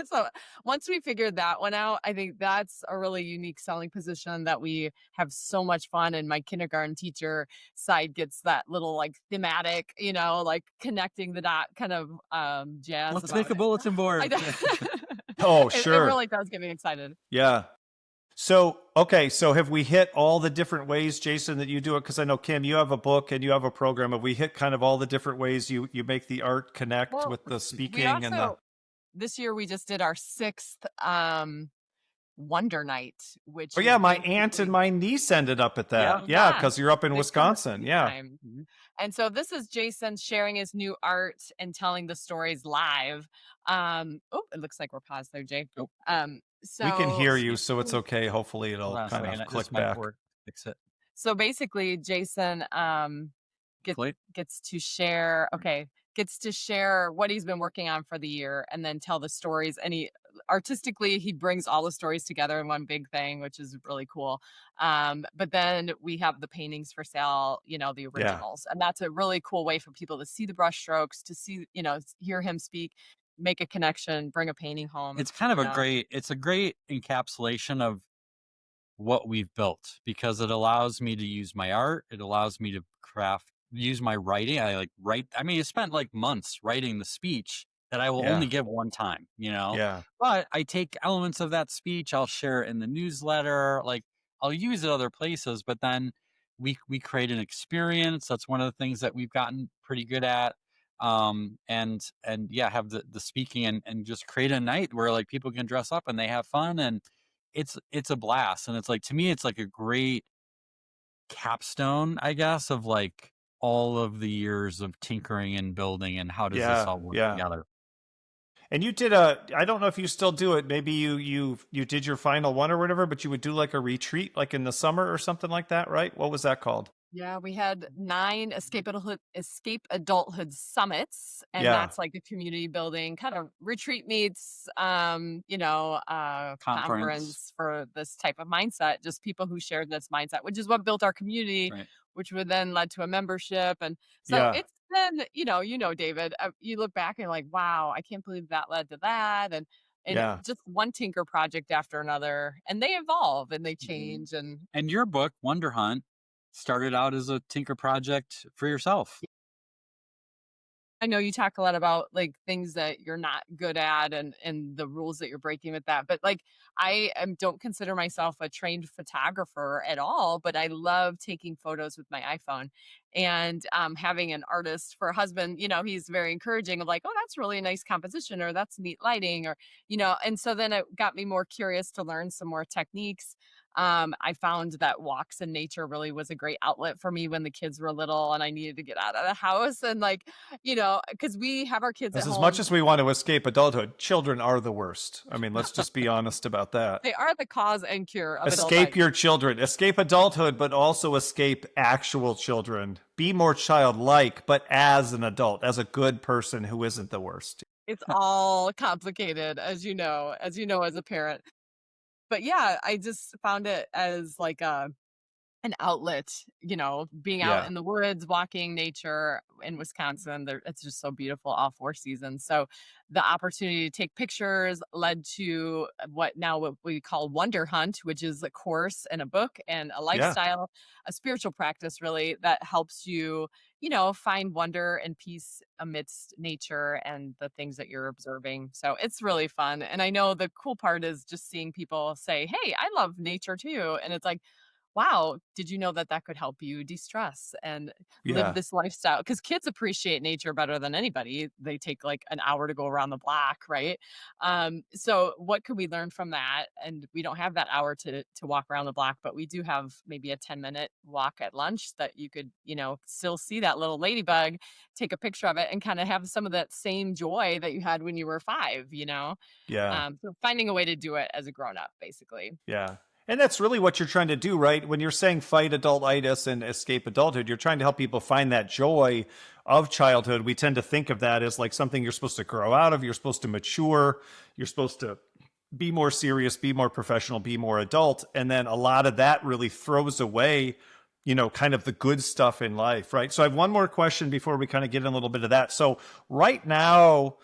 Speaker 3: So once we figured that one out, I think that's a really unique selling position that we have so much fun. And my kindergarten teacher side gets that little like thematic, like connecting the dot kind of jazz.
Speaker 2: Let's
Speaker 3: about
Speaker 2: make a
Speaker 3: it.
Speaker 2: bulletin board.
Speaker 3: I know.
Speaker 1: Oh,
Speaker 3: It
Speaker 1: sure.
Speaker 3: really does get me excited.
Speaker 1: Yeah. So, okay. So have we hit all the different ways, Jason, that you do it? Because I know, Kim, you have a book and you have a program. Have we hit kind of all the different ways you make the art connect
Speaker 3: Well,
Speaker 1: with the
Speaker 3: we
Speaker 1: speaking and the...
Speaker 3: also this year we just did our sixth Wonder Night, which
Speaker 1: Oh
Speaker 3: is
Speaker 1: yeah, my aunt
Speaker 3: basically
Speaker 1: and my niece ended up at that.
Speaker 2: Yeah.
Speaker 1: Yeah,
Speaker 3: yeah,
Speaker 1: because you're up in
Speaker 3: they come
Speaker 1: Wisconsin. Yeah.
Speaker 3: anytime.
Speaker 2: Mhm.
Speaker 3: And so this is Jason sharing his new art and telling the stories live. Oh, it looks like we're paused there, Jay.
Speaker 2: Oh,
Speaker 1: We can
Speaker 3: So
Speaker 1: hear you, so it's okay. Hopefully
Speaker 2: hold
Speaker 1: it'll
Speaker 2: on a
Speaker 1: kind
Speaker 2: second.
Speaker 1: of
Speaker 2: This
Speaker 1: click
Speaker 2: might
Speaker 1: back.
Speaker 2: work. Fix it.
Speaker 3: so basically Jason get,
Speaker 2: Hopefully.
Speaker 3: gets to share what he's been working on for the year and then tell the stories. And he brings all the stories together in one big thing, which is really cool. But then we have the paintings for sale, the
Speaker 1: Yeah.
Speaker 3: originals, and that's a really cool way for people to see the brush strokes, to see, hear him speak, make a connection, bring a painting home.
Speaker 2: It's kind of
Speaker 3: you know.
Speaker 2: it's a great encapsulation of what we've built because it allows me to use my art. It allows me to use my writing. I like write. I mean, I spent like months writing the speech that I will only
Speaker 1: Yeah.
Speaker 2: give one time,
Speaker 1: Yeah.
Speaker 2: but I take elements of that speech. I'll share it in the newsletter. Like I'll use it other places, but then we create an experience. That's one of the things that we've gotten pretty good at. And yeah, have the speaking and just create a night where like people can dress up and they have fun and it's a blast, and it's like to me it's like a great capstone, I guess, of like all of the years of tinkering and building and how does this
Speaker 1: Yeah.
Speaker 2: all work
Speaker 1: Yeah.
Speaker 2: together.
Speaker 1: And you did I don't know if you still do it. Maybe you did your final one or whatever, but you would do like a retreat like in the summer or something like that, right? What was that called?
Speaker 3: Yeah, we had 9 Escape Adulthood summits, and
Speaker 1: Yeah.
Speaker 3: that's like a community building kind of retreat meets,
Speaker 2: Conference,
Speaker 3: conference for this type of mindset. Just people who shared this mindset, which is what built our community,
Speaker 2: right?
Speaker 3: which would then led to a membership. And so
Speaker 1: Yeah.
Speaker 3: it's been, David, you look back and you're like, wow, I can't believe that led to that, and
Speaker 1: Yeah.
Speaker 3: just one tinker project after another, and they evolve and they
Speaker 2: Mhm.
Speaker 3: change. And
Speaker 2: And your book Wonder Hunt started out as a tinker project for yourself.
Speaker 3: I know you talk a lot about like things that you're not good at and the rules that you're breaking with that. But like don't consider myself a trained photographer at all, but I love taking photos with my iPhone. And having an artist for a husband, he's very encouraging of like, oh, that's really nice composition, or that's neat lighting, or and so then it got me more curious to learn some more techniques. I found that walks in nature really was a great outlet for me when the kids were little and I needed to get out of the house, and like, because we have our kids at
Speaker 1: As much
Speaker 3: home.
Speaker 1: as we want to escape adulthood, children are the worst. I mean, let's just be honest about that.
Speaker 3: They are the cause and cure of
Speaker 1: Escape
Speaker 3: adulthood.
Speaker 1: your children. Escape adulthood, but also escape actual children. Be more childlike, but as an adult, as a good person who isn't the worst.
Speaker 3: It's all complicated, as a parent. But yeah, I just found it as like an outlet, being out
Speaker 1: Yeah.
Speaker 3: in the woods, walking nature in Wisconsin. It's just so beautiful all 4 seasons. So the opportunity to take pictures led to what we call Wonder Hunt, which is a course and a book and a
Speaker 1: Yeah.
Speaker 3: lifestyle, a spiritual practice really that helps you, find wonder and peace amidst nature and the things that you're observing. So it's really fun. And I know the cool part is just seeing people say, "Hey, I love nature too." And it's like, wow, did you know that that could help you de-stress and live
Speaker 1: Yeah.
Speaker 3: this lifestyle? Because kids appreciate nature better than anybody. They take like an hour to go around the block, right? So what could we learn from that? And we don't have that hour to walk around the block, but we do have maybe a 10-minute walk at lunch that you could, still see that little ladybug, take a picture of it, and kind of have some of that same joy that you had when you were 5.
Speaker 1: Yeah.
Speaker 3: So finding a way to do it as a grown up, basically.
Speaker 1: Yeah. And that's really what you're trying to do, right? When you're saying fight adultitis and escape adulthood, you're trying to help people find that joy of childhood. We tend to think of that as like something you're supposed to grow out of, you're supposed to mature, you're supposed to be more serious, be more professional, be more adult. And then a lot of that really throws away, kind of the good stuff in life, right? So I have one more question before we kind of get in a little bit of that. So right now,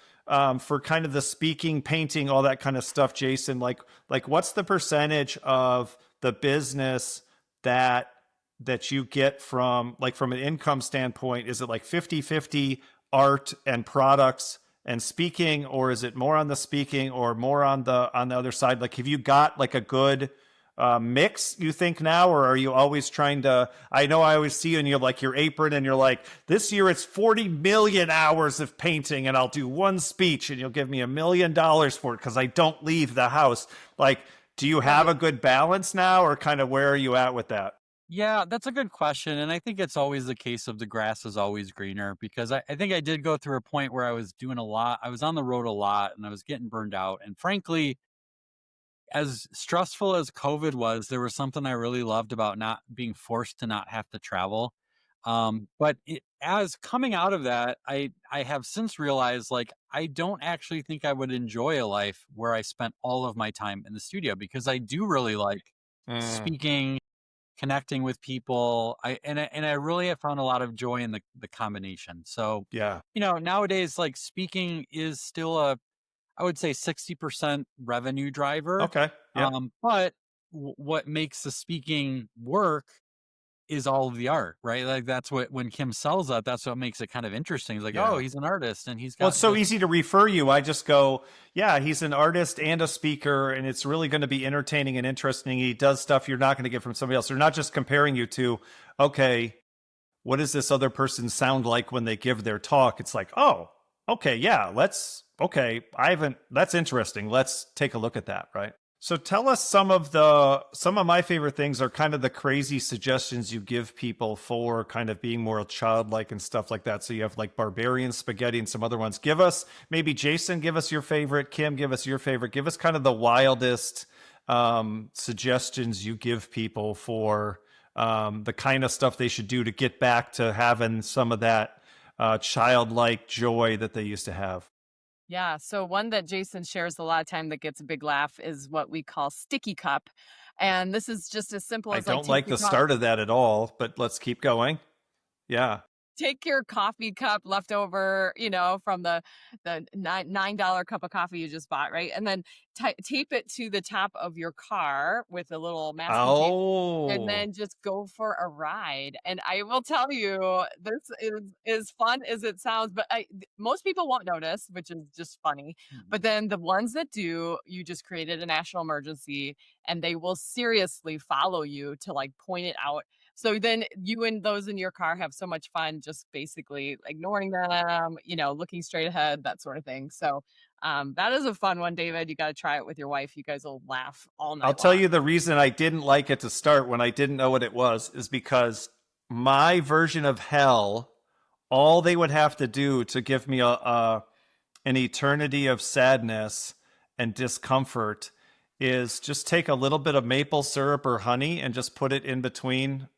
Speaker 1: for kind of the speaking, painting, all that kind of stuff, Jason, like what's the percentage of the business that you get from an income standpoint? Is it like 50-50 art and products and speaking, or is it more on the speaking or more on the other side? Like, have you got like a good mix, you think, now, or are you always trying to? I know I always see you and you're like your apron and you're like, this year it's 40 million hours of painting and I'll do one speech and you'll give me $1 million for it because I don't leave the house. Like, do you have a good balance now, or kind of where are you at with that?
Speaker 2: Yeah, that's a good question. And I think it's always the case of the grass is always greener, because I think I did go through a point where I was doing a lot. I was on the road a lot and I was getting burned out. And frankly, as stressful as COVID was, there was something I really loved about not being forced to not have to travel. As coming out of that, I have since realized, like, I don't actually think I would enjoy a life where I spent all of my time in the studio, because I do really like
Speaker 1: Mm,
Speaker 2: speaking, connecting with people. I really have found a lot of joy in the combination. So,
Speaker 1: yeah.
Speaker 2: nowadays, like, speaking is still I would say 60% revenue driver.
Speaker 1: Okay. Yep.
Speaker 2: But what makes the speaking work is all of the art, right? Like, that's what, when Kim sells that, that's what makes it kind of interesting. It's like, oh,
Speaker 1: Yeah.
Speaker 2: he's an artist and he's
Speaker 1: Well, it's
Speaker 2: got
Speaker 1: so
Speaker 2: this.
Speaker 1: easy to refer you. I just go, yeah, he's an artist and a speaker, and it's really going to be entertaining and interesting. He does stuff you're not going to get from somebody else. They're not just comparing you to, okay, what does this other person sound like when they give their talk? It's like, oh, okay, yeah, that's interesting. Let's take a look at that, right? So tell us some of my favorite things are kind of the crazy suggestions you give people for kind of being more childlike and stuff like that. So you have like barbarian spaghetti and some other ones. Give us, maybe Jason, give us your favorite. Kim, give us your favorite. Give us kind of the wildest suggestions you give people for the kind of stuff they should do to get back to having some of that childlike joy that they used to have.
Speaker 3: Yeah. So one that Jason shares a lot of time that gets a big laugh is what we call sticky cup. And this is just as simple
Speaker 1: I
Speaker 3: as like
Speaker 1: don't like
Speaker 3: take your
Speaker 1: the start of that at all, but let's keep going. Yeah.
Speaker 3: coffee cup leftover, from the $9 cup of coffee you just bought, right? And then tape it to the top of your car with a little masking tape, and
Speaker 1: Oh,
Speaker 3: then just go for a ride. And I will tell you, this is as fun as it sounds, but most people won't notice, which is just funny.
Speaker 2: Mhm.
Speaker 3: But then the ones that do, you just created a national emergency, and they will seriously follow you to like point it out. So then you and those in your car have so much fun just basically ignoring them, looking straight ahead, that sort of thing. So that is a fun one, David. You got to try it with your wife. You guys will laugh all
Speaker 1: I'll
Speaker 3: night
Speaker 1: tell
Speaker 3: long.
Speaker 1: you the reason I didn't like it to start when I didn't know what it was is because my version of hell, all they would have to do to give me an eternity of sadness and discomfort is just take a little bit of maple syrup or honey and just put it in between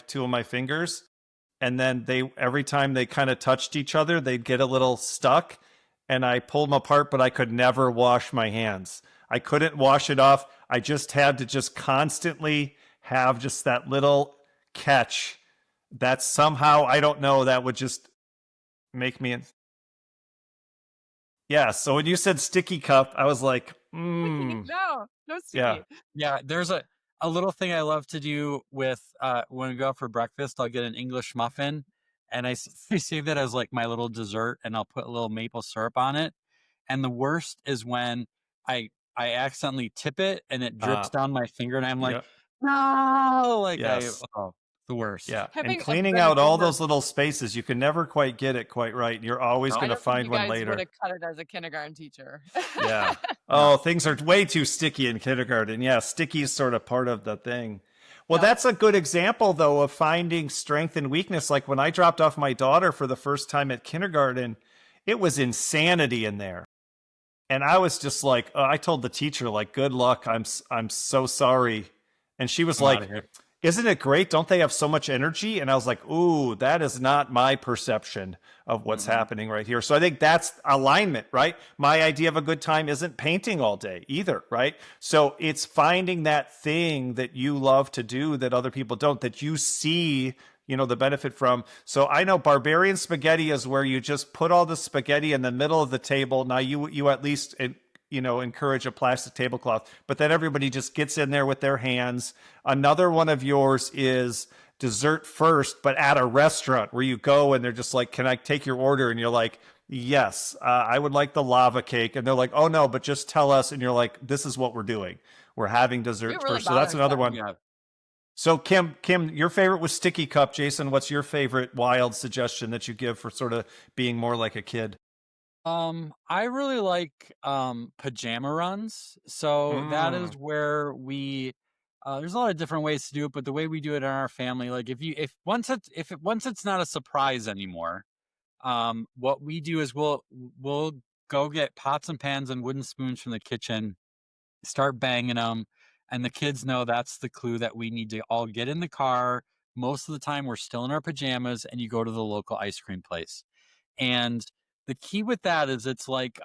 Speaker 1: two of my fingers, and then they every time they kind of touched each other they'd get a little stuck, and I pulled them apart, but I could never wash my hands. I couldn't wash it off. I just had to just constantly have just that little catch that somehow, I don't know, that would just make me. Yeah. So when you said sticky cup, I was like,
Speaker 3: No
Speaker 1: yeah.
Speaker 3: sticky.
Speaker 2: Yeah, there's a little thing I love to do with when we go out for breakfast. I'll get an English muffin, and I save that as like my little dessert, and I'll put a little maple syrup on it. And the worst is when I accidentally tip it and it drips down my finger, and I'm like,
Speaker 1: Yeah.
Speaker 2: no, like
Speaker 1: Yes.
Speaker 2: the worst.
Speaker 1: Yeah. And
Speaker 3: Having
Speaker 1: cleaning
Speaker 3: been a
Speaker 1: out all
Speaker 3: boomer,
Speaker 1: those little spaces, you can never quite get it quite right. You're always
Speaker 2: No.
Speaker 3: I
Speaker 1: going to
Speaker 3: don't think
Speaker 1: find
Speaker 3: you
Speaker 1: one
Speaker 3: guys would
Speaker 1: later.
Speaker 3: have cut it as a kindergarten teacher.
Speaker 1: Yeah.
Speaker 2: No.
Speaker 1: Oh, things are way too sticky in kindergarten. Yeah, sticky is sort of part of the thing. Well,
Speaker 3: Yep.
Speaker 1: that's a good example, though, of finding strength and weakness. Like when I dropped off my daughter for the first time at kindergarten, it was insanity in there. And I was just like, I told the teacher, like, good luck. I'm so sorry. And she was
Speaker 2: I'm
Speaker 1: like,
Speaker 2: outta here.
Speaker 1: isn't it great? Don't they have so much energy? And I was like, ooh, that is not my perception of what's happening right here. So I think that's alignment, right? My idea of a good time isn't painting all day either, right? So it's finding that thing that you love to do that other people don't, that you see, the benefit from. So I know barbarian spaghetti is where you just put all the spaghetti in the middle of the table. Now you at least encourage a plastic tablecloth, but then everybody just gets in there with their hands. Another one of yours is dessert first, but at a restaurant where you go and they're just like, can I take your order? And you're like, yes, I would like the lava cake. And they're like, oh no, but just tell us. And you're like, this is what we're doing. We're having dessert
Speaker 3: really
Speaker 1: first. So that's another one.
Speaker 2: Yeah.
Speaker 1: So Kim, your favorite was sticky cup. Jason, what's your favorite wild suggestion that you give for sort of being more like a kid?
Speaker 2: I really like pajama runs. So that is where we there's a lot of different ways to do it, but the way we do it in our family, like if once it's not a surprise anymore, what we do is we'll go get pots and pans and wooden spoons from the kitchen, start banging them, and the kids know that's the clue that we need to all get in the car. Most of the time we're still in our pajamas, and you go to the local ice cream place. And the key with that is it's like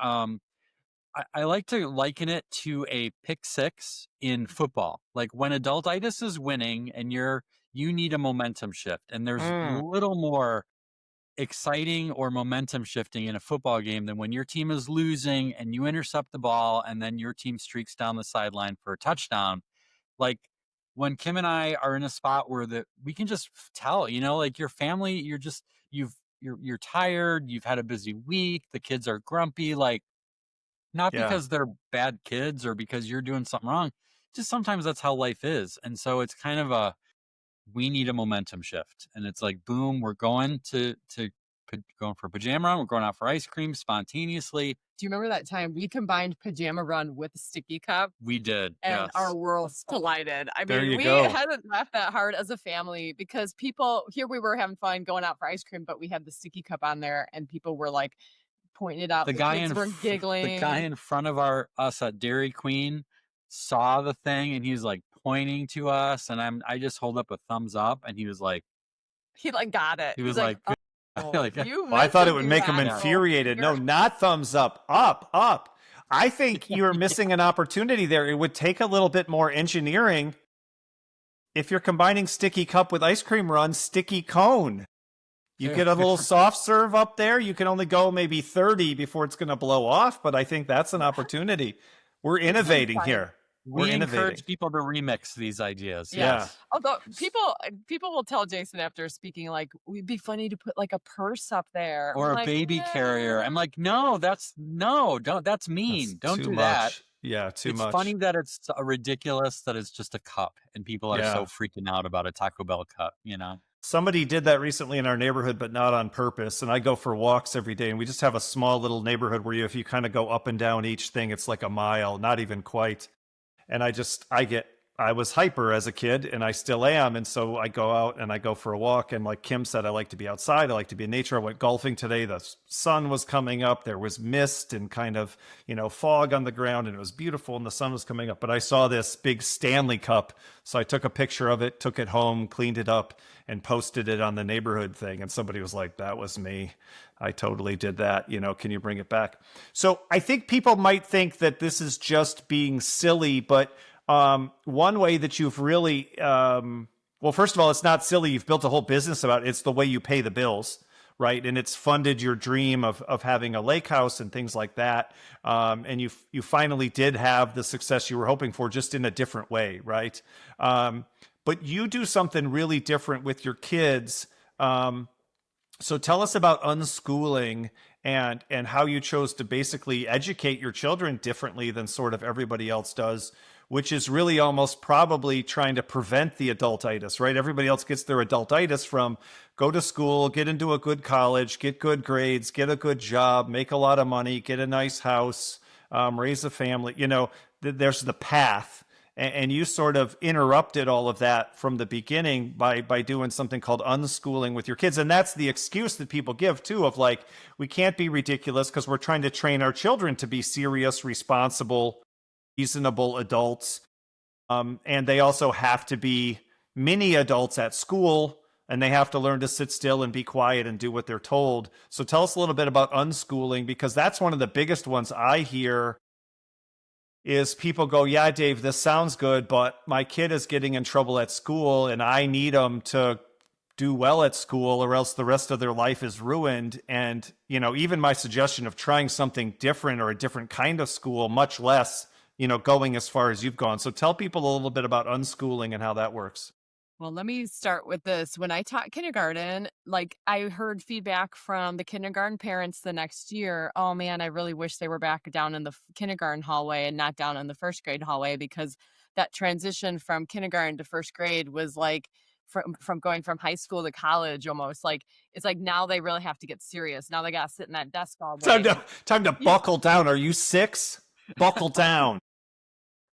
Speaker 2: I like to liken it to a pick six in football. Like when adultitis is winning and you need a momentum shift, and there's little more exciting or momentum shifting in a football game than when your team is losing and you intercept the ball and then your team streaks down the sideline for a touchdown. Like when Kim and I are in a spot where we can just tell, like your family, you're tired, you've had a busy week, the kids are grumpy, like not
Speaker 1: Yeah.
Speaker 2: because they're bad kids or because you're doing something wrong. Just sometimes that's how life is. And so it's kind of we need a momentum shift. And it's like, boom, we're going going for a pajama run. We're going out for ice cream spontaneously.
Speaker 3: Do you remember that time we combined pajama run with sticky cup?
Speaker 2: We did.
Speaker 3: And
Speaker 2: yes.
Speaker 3: our worlds collided. I
Speaker 1: There
Speaker 3: mean,
Speaker 1: you
Speaker 3: we
Speaker 1: go.
Speaker 3: hadn't laughed that hard as a family because here we were having fun going out for ice cream, but we had the sticky cup on there and people were like pointing it out.
Speaker 2: The guy
Speaker 3: kids were giggling.
Speaker 2: The guy in front of us at Dairy Queen saw the thing and he's like pointing to us, and I just hold up a thumbs up, and he was like,
Speaker 3: he like got it.
Speaker 2: He was like,
Speaker 3: oh,
Speaker 2: like,
Speaker 3: you
Speaker 1: Well, I thought it would
Speaker 3: meant to
Speaker 1: make
Speaker 3: do
Speaker 1: him
Speaker 3: that.
Speaker 1: infuriated. No, not thumbs up, up. I think you're missing an opportunity there. It would take a little bit more engineering. If you're combining sticky cup with ice cream run, sticky cone. You get a little soft serve up there. You can only go maybe 30 before it's going to blow off, but I think that's an opportunity. We're innovating here.
Speaker 2: We encourage people to remix these ideas.
Speaker 1: Yeah.
Speaker 2: Yes.
Speaker 3: Although people will tell Jason after speaking, like, it'd be funny to put like a purse up there
Speaker 2: Or
Speaker 3: I'm
Speaker 2: a
Speaker 3: like,
Speaker 2: baby carrier. I'm like, no, that's mean. Don't do that.
Speaker 1: Yeah, too much.
Speaker 2: It's funny that it's ridiculous that it's just a cup and people are so freaking out about a Taco Bell cup,
Speaker 1: Somebody did that recently in our neighborhood, but not on purpose. And I go for walks every day, and we just have a small little neighborhood where if you kind of go up and down each thing, it's like a mile, not even quite. And I was hyper as a kid, and I still am. And so I go out and I go for a walk. And like Kim said, I like to be outside. I like to be in nature. I went golfing today. The sun was coming up. There was mist and kind of, fog on the ground, and it was beautiful, and the sun was coming up. But I saw this big Stanley Cup. So I took a picture of it, took it home, cleaned it up, and posted it on the neighborhood thing. And somebody was like, that was me. I totally did that. Can you bring it back? So I think people might think that this is just being silly, but one way that you've really, well, first of all, it's not silly. You've built a whole business about it. It's the way you pay the bills, right? And it's funded your dream of having a lake house and things like that. And you finally did have the success you were hoping for, just in a different way, right? But you do something really different with your kids. So tell us about unschooling and how you chose to basically educate your children differently than sort of everybody else does, which is really almost probably trying to prevent the adultitis, right? Everybody else gets their adultitis from go to school, get into a good college, get good grades, get a good job, make a lot of money, get a nice house, raise a family. You know, there's the path. And you sort of interrupted all of that from the beginning by doing something called unschooling with your kids. And that's the excuse that people give too, of like, we can't be ridiculous because we're trying to train our children to be serious, responsible, reasonable adults. And they also have to be mini adults at school, and they have to learn to sit still and be quiet and do what they're told. So tell us a little bit about unschooling, because that's one of the biggest ones I hear. Is people go, yeah, Dave, this sounds good, but my kid is getting in trouble at school and I need them to do well at school or else the rest of their life is ruined. And, you know, even my suggestion of trying something different or a different kind of school, much less, you know, going as far as you've gone. So tell people a little bit about unschooling and how that works.
Speaker 3: Well, let me start with this. When I taught kindergarten, like I heard feedback from the kindergarten parents the next year. Oh man, I really wish they were back down in the kindergarten hallway and not down in the first grade hallway, because that transition from kindergarten to first grade was like from going from high school to college almost. Like it's like now they really have to get serious. Now they got to sit in that desk all day.
Speaker 1: Time to buckle down. Are you 6? Buckle down.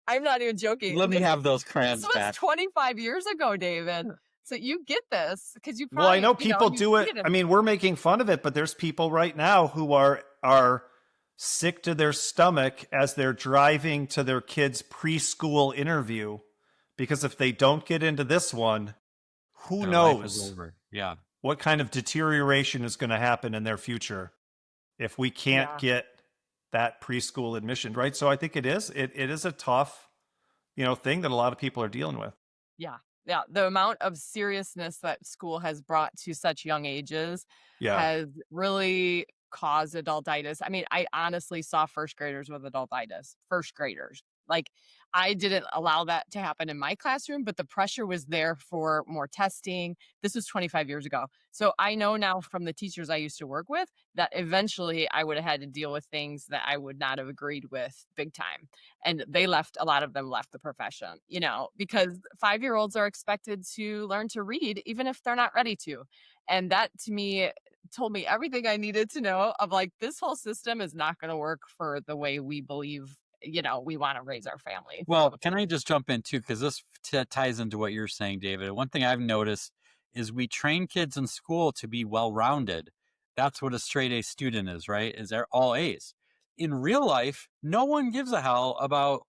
Speaker 3: I'm not even joking.
Speaker 2: Let me have those crayons
Speaker 3: This was
Speaker 2: back.
Speaker 3: 25 years ago, David. So you get this because you probably.
Speaker 1: Well, I know people do it. I mean, we're making fun of it, but there's people right now who are sick to their stomach as they're driving to their kids' preschool interview, because if they don't get into this one, who knows what kind of deterioration is going to happen in their future if we can't get that preschool admission, right? So I think it is a tough, you know, thing that a lot of people are dealing with.
Speaker 3: Yeah. The amount of seriousness that school has brought to such young ages has really caused adultitis. I mean, I honestly saw first graders with adultitis, first graders. Like I didn't allow that to happen in my classroom, but the pressure was there for more testing. This was 25 years ago. So I know now from the teachers I used to work with that eventually I would have had to deal with things that I would not have agreed with big time. And a lot of them left the profession, you know, because 5-year-olds are expected to learn to read even if they're not ready to. And that to me told me everything I needed to know of like, this whole system is not going to work for the way we believe, you know, we want to raise our family.
Speaker 2: Well, can I just jump in too? Because this ties into what you're saying, David. One thing I've noticed is we train kids in school to be well-rounded. That's what a straight A student is, right? Is they're all A's. In real life, no one gives a hell about,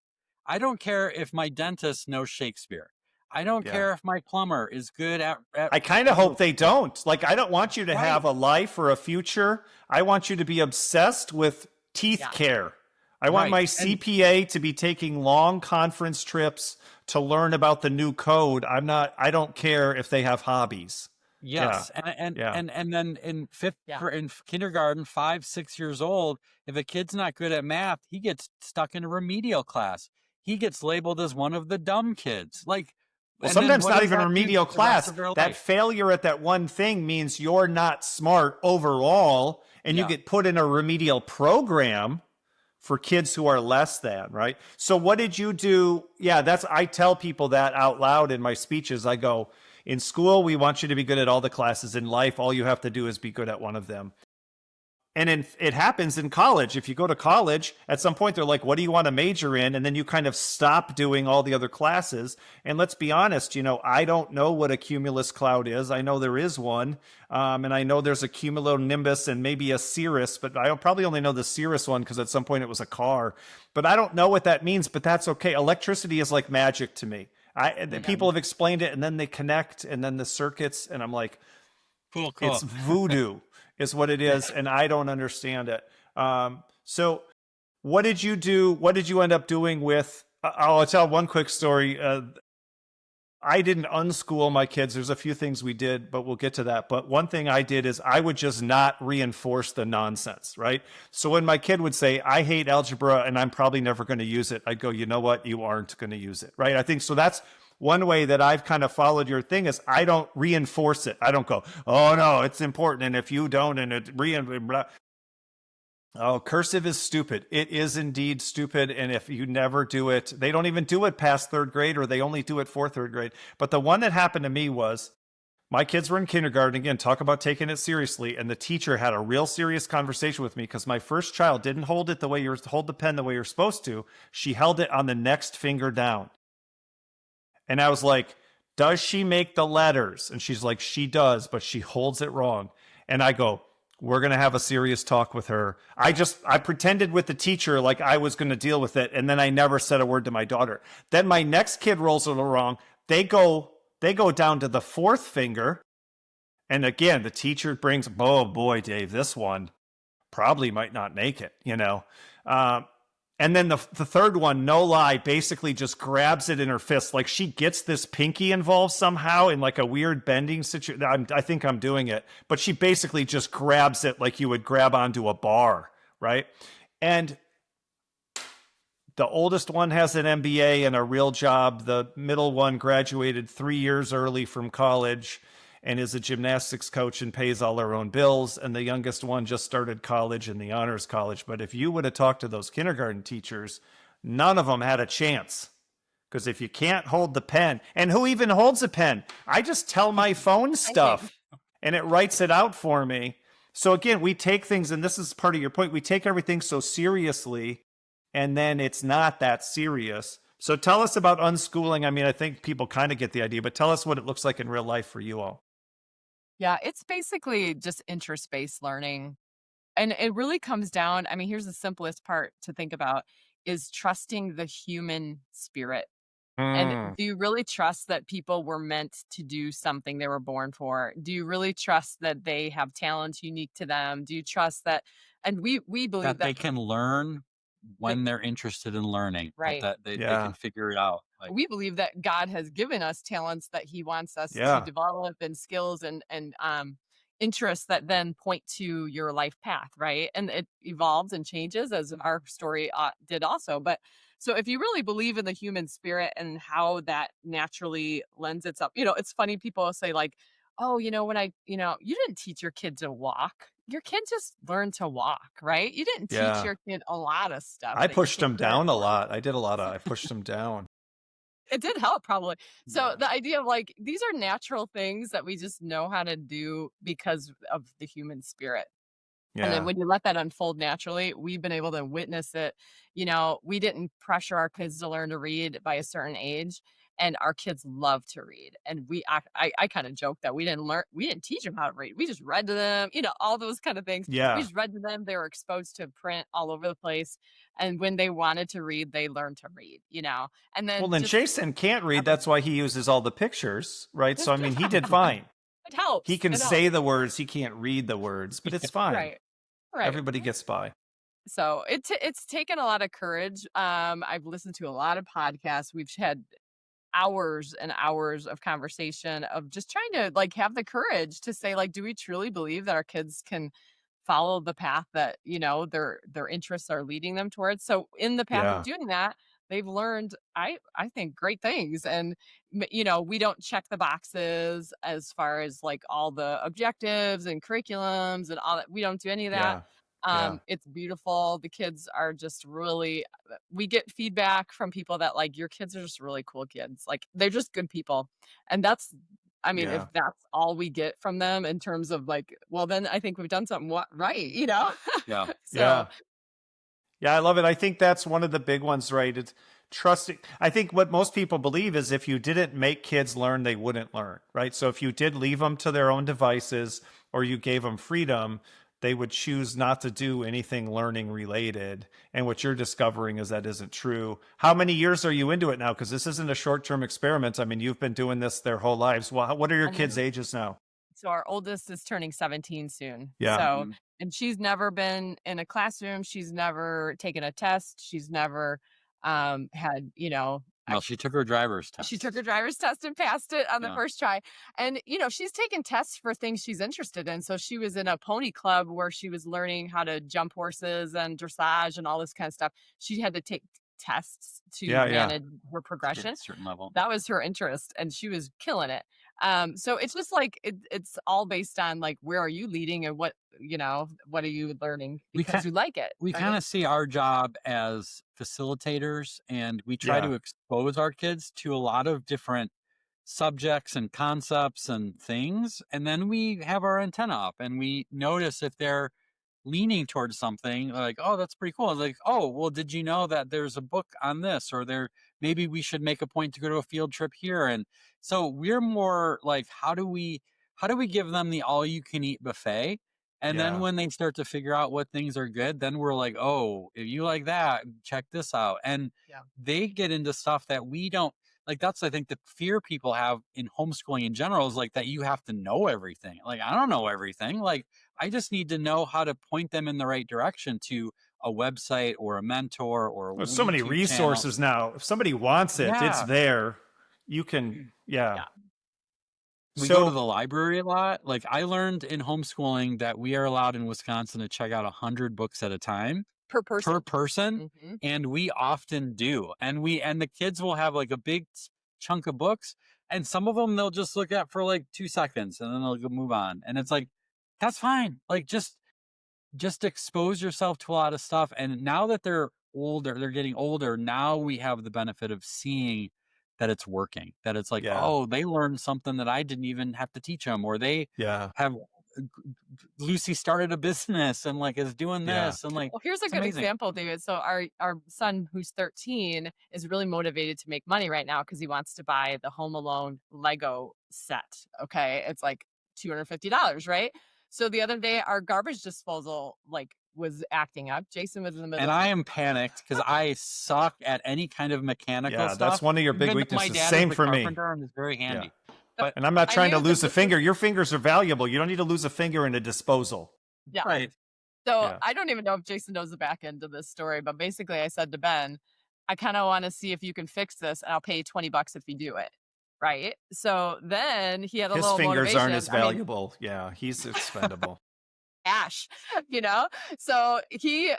Speaker 2: I don't care if my dentist knows Shakespeare. I don't care if my plumber is good at
Speaker 1: I kind of hope they don't. Like, I don't want you to have a life or a future. I want you to be obsessed with teeth care. I want my CPA to be taking long conference trips to learn about the new code. I don't care if they have hobbies.
Speaker 2: Yes. And then in kindergarten, 5, 6 years old, if a kid's not good at math, he gets stuck in a remedial class. He gets labeled as one of the dumb kids. Like,
Speaker 1: well, sometimes not even a remedial class. That failure at that one thing means you're not smart overall, and you get put in a remedial program for kids who are less than, right? So what did you do? Yeah, I tell people that out loud in my speeches. I go, in school, we want you to be good at all the classes. In life, all you have to do is be good at one of them. And it happens in college. If you go to college, at some point they're like, what do you want to major in? And then you kind of stop doing all the other classes. And let's be honest, you know, I don't know what a cumulus cloud is. I know there is one. And I know there's a cumulonimbus and maybe a cirrus, but I probably only know the cirrus one because at some point it was a car. But I don't know what that means, but that's okay. Electricity is like magic to me. People have explained it, and then they connect, and then the circuits, and I'm like,
Speaker 2: cool.
Speaker 1: It's voodoo. Is what it is, and I don't understand it. So what did you do? What did you end up doing with I'll tell one quick story. I didn't unschool my kids. There's a few things we did, but we'll get to that. But one thing I did is I would just not reinforce the nonsense, right? So when my kid would say, I hate algebra and I'm probably never going to use it, I'd go, you know what? You aren't going to use it, right? I think so. That's one way that I've kind of followed your thing is I don't reinforce it. I don't go, oh no, it's important. And if you don't, and it oh, cursive is stupid. It is indeed stupid. And if you never do it, they don't even do it past third grade, or they only do it for third grade. But the one that happened to me was my kids were in kindergarten. Again, talk about taking it seriously. And the teacher had a real serious conversation with me because my first child didn't hold it the way hold the pen the way you're supposed to. She held it on the next finger down. And I was like, does she make the letters? And she's like, she does, but she holds it wrong. And I go, we're going to have a serious talk with her. I pretended with the teacher like I was going to deal with it. And then I never said a word to my daughter. Then my next kid rolls it wrong. They go down to the fourth finger. And again, the teacher brings, oh boy, Dave, this one probably might not make it, you know? And then the third one, no lie, basically just grabs it in her fist. Like she gets this pinky involved somehow in like a weird bending situation. I think I'm doing it. But she basically just grabs it like you would grab onto a bar, right? And the oldest one has an MBA and a real job. The middle one graduated 3 years early from college and is a gymnastics coach and pays all her own bills. And the youngest one just started college in the honors college. But if you would have talked to those kindergarten teachers, none of them had a chance. Because if you can't hold the pen, and who even holds a pen? I just tell my phone stuff and it writes it out for me. So again, we take things, and this is part of your point, we take everything so seriously, and then it's not that serious. So tell us about unschooling. I mean, I think people kind of get the idea, but tell us what it looks like in real life for you all.
Speaker 3: Yeah, it's basically just interest-based learning. And it really comes down, I mean, here's the simplest part to think about is trusting the human spirit. And
Speaker 1: Mm,
Speaker 3: do you really trust that people were meant to do something they were born for? Do you really trust that they have talents unique to them? Do you trust that? And we believe
Speaker 2: That they
Speaker 3: that,
Speaker 2: can learn
Speaker 3: that
Speaker 2: when they're interested in learning,
Speaker 3: right.
Speaker 2: that they can
Speaker 1: yeah,
Speaker 2: figure it out. Like,
Speaker 3: We believe that God has given us talents that He wants us to
Speaker 1: yeah.
Speaker 3: develop, and skills and interests that then point to your life path, right? And it evolves and changes as our story did also. But so if you really believe in the human spirit and how that naturally lends itself, it's funny. People say like, "Oh, you didn't teach your kid to walk. Your kid just learned to walk, right? You didn't teach
Speaker 1: Yeah.
Speaker 3: your kid a lot of stuff
Speaker 1: I
Speaker 3: that you
Speaker 1: pushed
Speaker 3: take
Speaker 1: them
Speaker 3: credit
Speaker 1: down a
Speaker 3: for."
Speaker 1: lot. I pushed them down.
Speaker 3: It did help probably. So
Speaker 2: yeah.
Speaker 3: the idea of like these are natural things that we just know how to do because of the human spirit. And then
Speaker 1: Yeah.
Speaker 3: when you let that unfold naturally, we've been able to witness it. We didn't pressure our kids to learn to read by a certain age, and our kids love to read. And I kind of joke that we didn't teach them how to read. We just read to them, all those kind of things. We
Speaker 1: Yeah.
Speaker 3: just read to them. They were exposed to print all over the place. And when they wanted to read, they learned to read. And
Speaker 1: Well,
Speaker 3: then
Speaker 1: then
Speaker 3: just
Speaker 1: Jason can't read.
Speaker 3: having
Speaker 1: That's why he uses all the pictures, right? So, I mean, he did
Speaker 3: it
Speaker 1: fine. He
Speaker 3: helps.
Speaker 1: can
Speaker 3: It helps.
Speaker 1: say the words, he can't read the words, but it's fine.
Speaker 3: Right. Right.
Speaker 1: Everybody gets by.
Speaker 3: So it's taken a lot of courage. I've listened to a lot of podcasts. We've had hours and hours of conversation of just trying to like have the courage to say like, do we truly believe that our kids can follow the path that their interests are leading them towards? So in the path of
Speaker 1: Yeah.
Speaker 3: doing that, they've learned I think great things. And we don't check the boxes as far as like all the objectives and curriculums and all that. We don't do any of that.
Speaker 1: Yeah. Yeah.
Speaker 3: It's beautiful. The kids are just really, we get feedback from people that like your kids are just really cool kids. Like they're just good people. And I mean, if
Speaker 1: Yeah.
Speaker 3: that's all we get from them in terms of like, well, then I think we've done something right.
Speaker 2: Yeah.
Speaker 3: So
Speaker 1: Yeah. Yeah, I love it. I think that's one of the big ones, right? It's trusting. I think what most people believe is if you didn't make kids learn, they wouldn't learn, right? So if you did leave them to their own devices or you gave them freedom, they would choose not to do anything learning related. And what you're discovering is that isn't true. How many years are you into it now? Because this isn't a short-term experiment. I mean, you've been doing this their whole lives. Well, what are your kids'
Speaker 3: um,
Speaker 1: ages now?
Speaker 3: so our oldest is turning 17 soon.
Speaker 1: Yeah.
Speaker 3: So,
Speaker 2: Mhm.
Speaker 3: and she's never been in a classroom. She's never taken a test. She's never had,
Speaker 2: Well, she took her driver's test.
Speaker 3: she took her driver's test and passed it on the
Speaker 2: Yeah.
Speaker 3: first try. And, she's taken tests for things she's interested in. So she was in a pony club where she was learning how to jump horses and dressage and all this kind of stuff. She had to take tests to
Speaker 1: Yeah, yeah.
Speaker 3: manage her progression.
Speaker 2: At a certain level.
Speaker 3: That was her interest, and she was killing it. So it's just like it's all based on like where are you leading and what are you learning because you like it.
Speaker 2: We
Speaker 3: right?
Speaker 2: kind of see our job as facilitators, and we try
Speaker 1: Yeah.
Speaker 2: to expose our kids to a lot of different subjects and concepts and things. And then we have our antenna up and we notice if they're leaning towards something like, oh, that's pretty cool. It's like, oh, well, did you know that there's a book on this, or maybe we should make a point to go to a field trip here. And so we're more like, how do we give them the all you can eat buffet? And
Speaker 1: Yeah.
Speaker 2: then when they start to figure out what things are good, then we're like, oh, if you like that, check this out. And they get into stuff that we don't like. That's, I think, the fear people have in homeschooling in general is like that you have to know everything. Like, I don't know everything. Like, I just need to know how to point them in the right direction to a website or a mentor or a
Speaker 1: There's so many
Speaker 2: YouTube
Speaker 1: resources now. If somebody wants it, it's
Speaker 2: Yeah.
Speaker 1: there. You can,
Speaker 3: Yeah.
Speaker 2: We go to the library a lot. Like, I learned in homeschooling that we are allowed in Wisconsin to check out 100 books at a time
Speaker 3: per person.
Speaker 2: Mhm. And we often do. And the kids will have like a big chunk of books, and some of them they'll just look at for like 2 seconds and then they'll go move on. And it's like, that's fine. Like, just expose yourself to a lot of stuff. And now that they're getting older, now we have the benefit of seeing that it's working, that it's like, oh, they learned something that I didn't even have to teach them, or they have Lucy started a business and like is doing this. And like,
Speaker 3: well, here's a good example, David. So our son, who's 13, is really motivated to make money right now because he wants to buy the Home Alone Lego set. Okay, it's like $250, right? So the other day, our garbage disposal was acting up. Jason was in the middle.
Speaker 2: And I am panicked because I suck at any kind of mechanical stuff.
Speaker 1: Yeah, that's one of your big weaknesses.
Speaker 2: My dad
Speaker 1: Same
Speaker 2: is
Speaker 1: for me.
Speaker 2: And is very handy.
Speaker 1: And I'm not trying to lose a finger. Your fingers are valuable. You don't need to lose a finger in a disposal.
Speaker 3: Yeah.
Speaker 2: Right.
Speaker 3: So I don't even know if Jason knows the back end of this story, but basically I said to Ben, I kind of want to see if you can fix this and I'll pay you $20 if you do it. Right. So then he had a
Speaker 1: His
Speaker 3: little
Speaker 1: fingers
Speaker 3: motivation.
Speaker 1: aren't as valuable. He's expendable.
Speaker 3: Ash, so he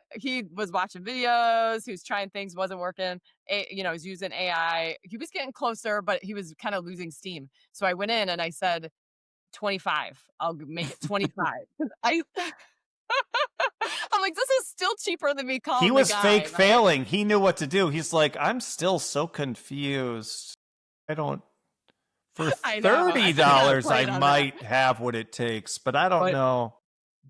Speaker 3: was watching videos, he was trying things, wasn't working, he's using AI, he was getting closer, but he was kind of losing steam. So I went in and I said 25, I'll make it 25. I'm like, this is still cheaper than me calling
Speaker 1: He was
Speaker 3: the guy.
Speaker 1: fake failing. He knew what to do. He's like, I'm still so confused. For $30 I might have what it takes, but I don't know.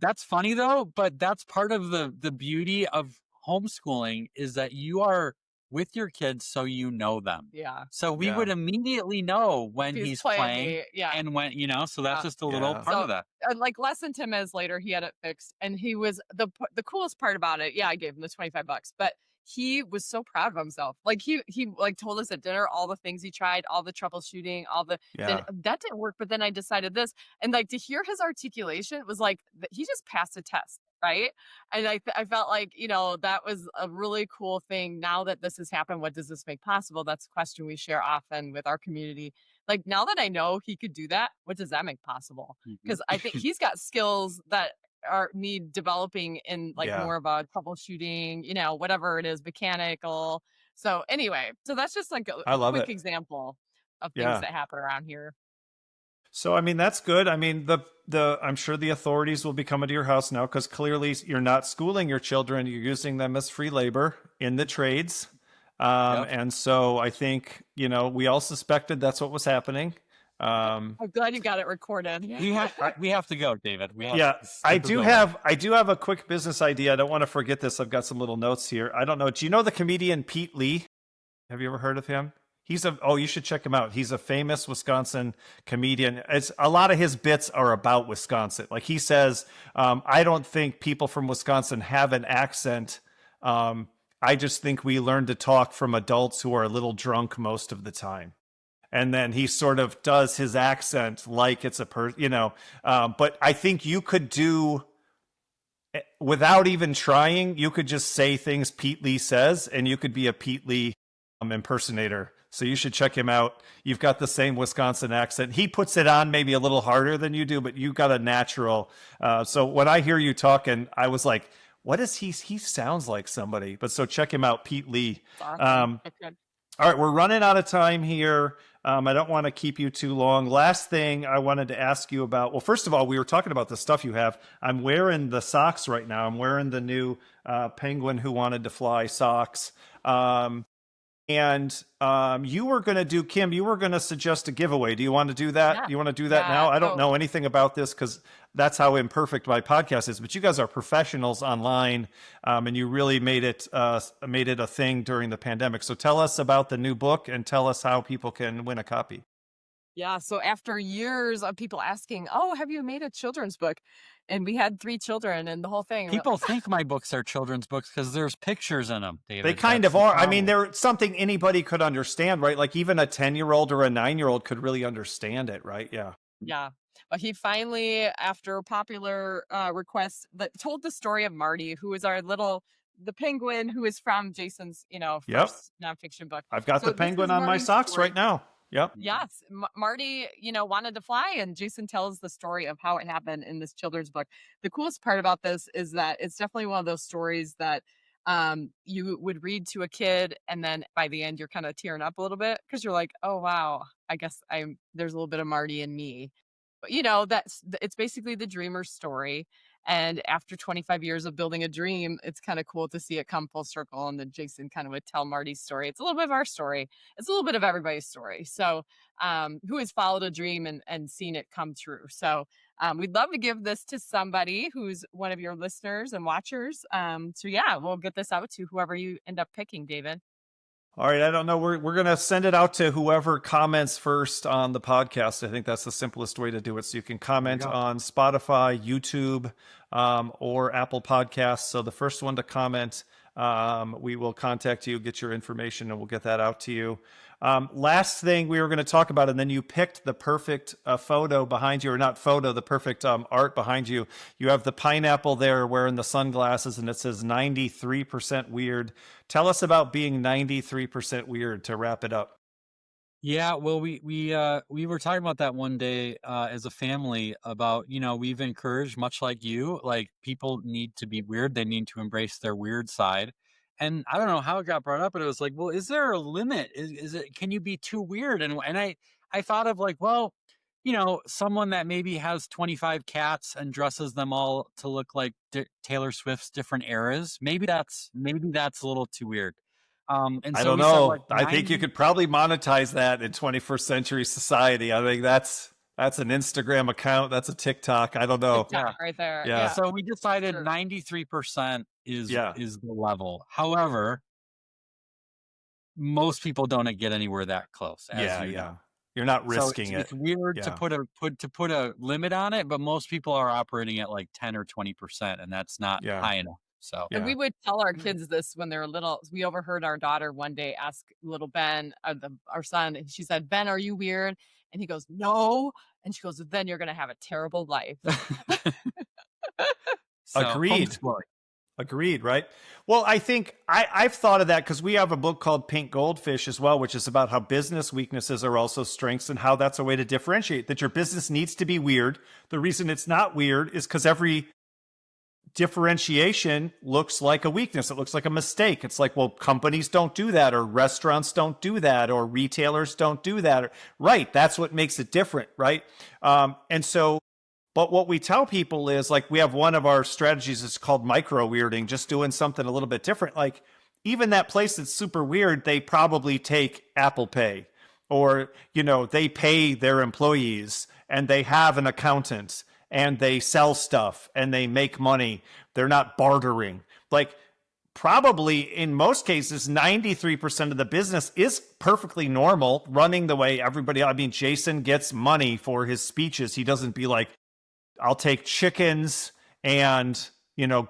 Speaker 2: That's funny though, but that's part of the beauty of homeschooling is that you are with your kids so you know them.
Speaker 3: Yeah.
Speaker 2: So we would immediately know when he's playing and when, so that's just a little part of that.
Speaker 3: Like less than 10 minutes later, he had it fixed, and he was the coolest part about it. Yeah, I gave him the $25, but he was so proud of himself. Like he like told us at dinner all the things he tried, all the troubleshooting, then that didn't work, but then I decided this. And like to hear his articulation was like he just passed a test, right? And I felt like, that was a really cool thing. Now that this has happened, what does this make possible? That's a question we share often with our community. Like, now that I know he could do that, what does that make possible? Because I think he's got skills that need developing in more about troubleshooting, whatever it is, mechanical. So anyway, so that's just like a quick example of things that happen around here.
Speaker 1: So, that's good. I'm sure the authorities will be coming to your house now because clearly you're not schooling your children. You're using them as free labor in the trades. And so I think, we all suspected that's what was happening.
Speaker 3: I'm glad you got it recorded.
Speaker 2: We have to go, David.
Speaker 1: I do have a quick business idea. I don't want to forget this. I've got some little notes here. I don't know. Do you know the comedian Pete Lee? Have you ever heard of him? You should check him out. He's a famous Wisconsin comedian. A lot of his bits are about Wisconsin. Like he says, I don't think people from Wisconsin have an accent. I just think we learn to talk from adults who are a little drunk most of the time. And then he sort of does his accent like it's a but I think you could do without even trying, you could just say things Pete Lee says, and you could be a Pete Lee impersonator. So you should check him out. You've got the same Wisconsin accent. He puts it on maybe a little harder than you do, but you got a natural. So when I hear you talking, I was like, what is he? He sounds like somebody. But so check him out, Pete Lee.
Speaker 3: Awesome.
Speaker 1: All right, we're running out of time here. I don't want to keep you too long. Last thing I wanted to ask you about, well, first of all, we were talking about the stuff you have. I'm wearing the socks right now. I'm wearing the new Penguin Who Wanted to Fly socks. And you were going to do, Kim, you were going to suggest a giveaway. Do you want to do that?
Speaker 3: Yeah.
Speaker 1: You want to do that now? I don't know anything about this because that's how imperfect my podcast is. But you guys are professionals online, and you really made it a thing during the pandemic. So tell us about the new book and tell us how people can win a copy.
Speaker 3: Yeah. So after years of people asking, oh, have you made a children's book? And we had 3 children and the whole thing.
Speaker 2: People think my books are children's books because there's pictures in them, David.
Speaker 1: They kind of are. I mean, they're something anybody could understand, right? Like even a 10-year-old or a 9-year-old could really understand it, right? Yeah.
Speaker 3: Yeah. But he finally, after popular requests, told the story of Marty, who is the penguin who is from Jason's, first nonfiction book.
Speaker 1: I've got the penguin on my socks right now. Yep.
Speaker 3: Yes. Marty, wanted to fly, and Jason tells the story of how it happened in this children's book. The coolest part about this is that it's definitely one of those stories that you would read to a kid, and then by the end you're kind of tearing up a little bit because you're like, oh wow, I guess there's a little bit of Marty in me. But it's basically the dreamer's story. And after 25 years of building a dream, it's kind of cool to see it come full circle. And then Jason kind of would tell Marty's story. It's a little bit of our story. It's a little bit of everybody's story. So who has followed a dream and seen it come true. So we'd love to give this to somebody who's one of your listeners and watchers. So yeah, we'll get this out to whoever you end up picking, David.
Speaker 1: All right. I don't know. We're going to send it out to whoever comments first on the podcast. I think that's the simplest way to do it. So you can comment on Spotify, YouTube, or Apple Podcasts. So the first one to comment, we will contact you, get your information, and we'll get that out to you. Last thing we were going to talk about, and then you picked the perfect photo behind you, or not photo, the perfect art behind you. You have the pineapple there wearing the sunglasses, and it says 93% weird. Tell us about being 93% weird to wrap it up.
Speaker 2: Yeah, well, we were talking about that one day as a family about, we've encouraged, much like you, like people need to be weird. They need to embrace their weird side. And I don't know how it got brought up, but it was like, well, is there a limit? Can you be too weird? And I thought of like, well, someone that maybe has 25 cats and dresses them all to look like Taylor Swift's different eras. Maybe that's a little too weird. And so
Speaker 1: I don't know. I think you could probably monetize that in 21st century society. I think that's an Instagram account. That's a TikTok. I don't know.
Speaker 3: TikTok right there.
Speaker 1: Yeah.
Speaker 2: So we decided 93% is the level. However, most people don't get anywhere that close.
Speaker 1: You're not risking it.
Speaker 2: It's weird to put a limit on it, but most people are operating at like 10 or 20%, and that's not high enough. So,
Speaker 3: and we would tell our kids this when they were little. We overheard our daughter one day ask little Ben, our son, and she said, "Ben, are you weird?" And he goes, "No." And she goes, "Then you're going to have a terrible life."
Speaker 1: Agreed, right? Well, I think I've thought of that because we have a book called Pink Goldfish as well, which is about how business weaknesses are also strengths and how that's a way to differentiate, that your business needs to be weird. The reason it's not weird is because every differentiation looks like a weakness. It looks like a mistake. It's like, well, companies don't do that, or restaurants don't do that, or retailers don't do that. Right. That's what makes it different. Right. But what we tell people is, like, we have one of our strategies is called micro weirding, just doing something a little bit different. Like even that place that's super weird, they probably take Apple Pay, or, they pay their employees and they have an accountant and they sell stuff and they make money. They're not bartering. Like probably in most cases, 93% of the business is perfectly normal, running the way everybody. I mean, Jason gets money for his speeches. He doesn't be like, I'll take chickens and,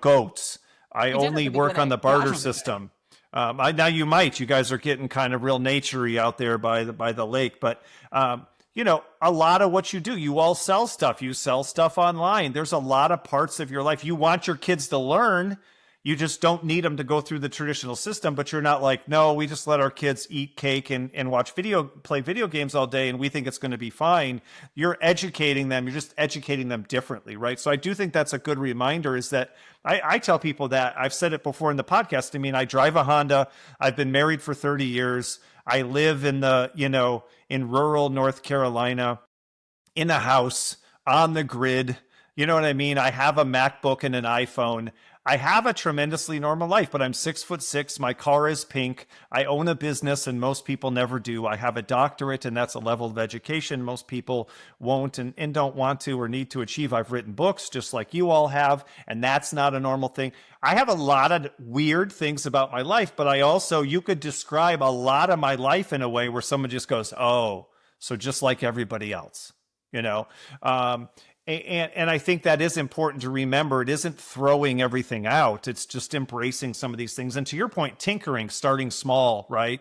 Speaker 1: goats. I only work on the barter system. Now you guys are getting kind of real naturey out there by the lake, but a lot of what you do, you all sell stuff. You sell stuff online. There's a lot of parts of your life. You want your kids to learn. You just don't need them to go through the traditional system, but you're not like, no, we just let our kids eat cake and play video games all day and we think it's going to be fine. You're educating them. You're just educating them differently, right? So I do think that's a good reminder is that I tell people that. I've said it before in the podcast. I mean, I drive a Honda. I've been married for 30 years. I live in in rural North Carolina, in a house, on the grid. You know what I mean? I have a MacBook and an iPhone. I have a tremendously normal life, but I'm 6'6". My car is pink. I own a business and most people never do. I have a doctorate and that's a level of education most people won't and don't want to or need to achieve. I've written books just like you all have, and that's not a normal thing. I have a lot of weird things about my life, but you could describe a lot of my life in a way where someone just goes, oh, so just like everybody else, And I think that is important to remember. It isn't throwing everything out. It's just embracing some of these things. And to your point, tinkering, starting small, right?